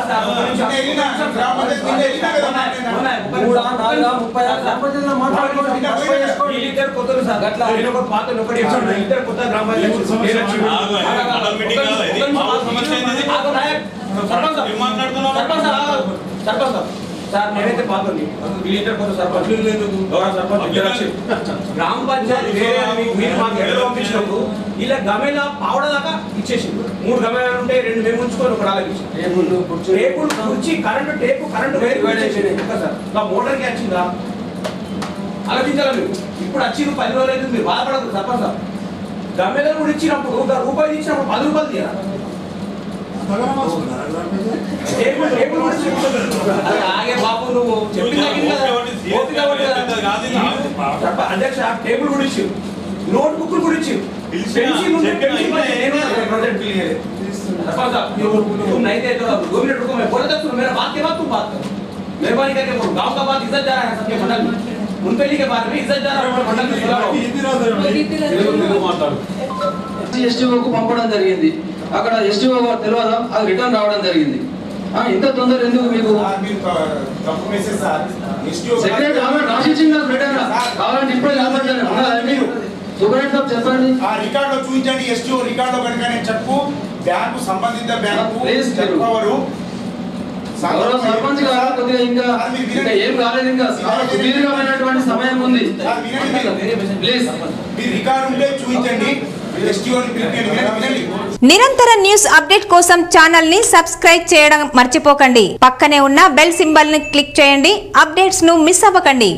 గ్రామ పంచాయతీ కదా. వీళ్ళిద్దరు కొత్తలు సార్ అట్లా ఒక పాతలు ఒకటి ఇద్దరు కొత్త గ్రామ సార్ నేనైతే పాత్రని వీళ్ళిద్దరు కొత్త సర్పంచ్ గ్రామ పంచాయతీ వేరే మీరు మాకు ఎక్కడ పంపించినప్పుడు ఇలా గమేలా పావడ దాకా ఇచ్చేసింది 3 గమేలాలు ఉంటే 2 మేము ఉంచుకొని ఒక అలాగే టేపులు కుర్చీ కరెంటు టేపు కరెంటు వేరు సార్ మోటార్కి వచ్చిందా ఆలోచించాలి మీరు ఇప్పుడు వచ్చి 10 రోజులు అయితే మీరు బాధపడదు సర్పంచ్ సార్ గమేలాలు కూడా ఇచ్చినప్పుడు రూపాయలు ఇచ్చినప్పుడు 10 రూపాయలు తీయాలి ఆగే బాబు నువ్వు అధ్యక్ష టేబుల్ కూడా ఇచ్చి నోట్ బుక్ కూడా ఇచ్చి नहीं दे तो 2 मिनट रुको मैं बोल देता हूँ मेरा बात के बाद तुम बात करो मेहरबानी करके बोलो गांव का बात इज्जत जा रहा है सबके मंडल में मुनपेली के बारे में इज्जत जा रहा है मंडल में ఎస్టీఓకు పంపడం జరిగింది అక్కడ ఎస్టీఓ తెలియదా అది రిటర్న్ రావడం జరిగింది ఇంత తొందర ఎందుకు మీకు సెక్రటరీ రాసిచ్చింది నాకు రిటర్న్ కావాలంటే ఇప్పుడే కావాలంటే మీరు సూపరింటెండెంట్ సార్ చెప్పండి ఆ రికార్డ్ లో చూపించండి ఎస్టీఓ రికార్డ్ లో కనుక నేను చెప్పు బ్యాంకు సంబంధిత బ్యాంకు చెప్పవరు సర్పంచ్ గారు కొద్దిగా ఇంకా ఏం కాలేదు ఇంకా సుదీర్ఘమైనటువంటి సమయం ఉంది ప్లీజ్ మీరు రికార్డు ఉంటే చూపించండి నిరంతర న్యూస్ అప్డేట్ కోసం ఛానల్ ని సబ్స్క్రైబ్ చేయడం మర్చిపోకండి పక్కనే ఉన్న బెల్ సింబల్ ని క్లిక్ చేయండి అప్డేట్స్ ను మిస్ అవ్వకండి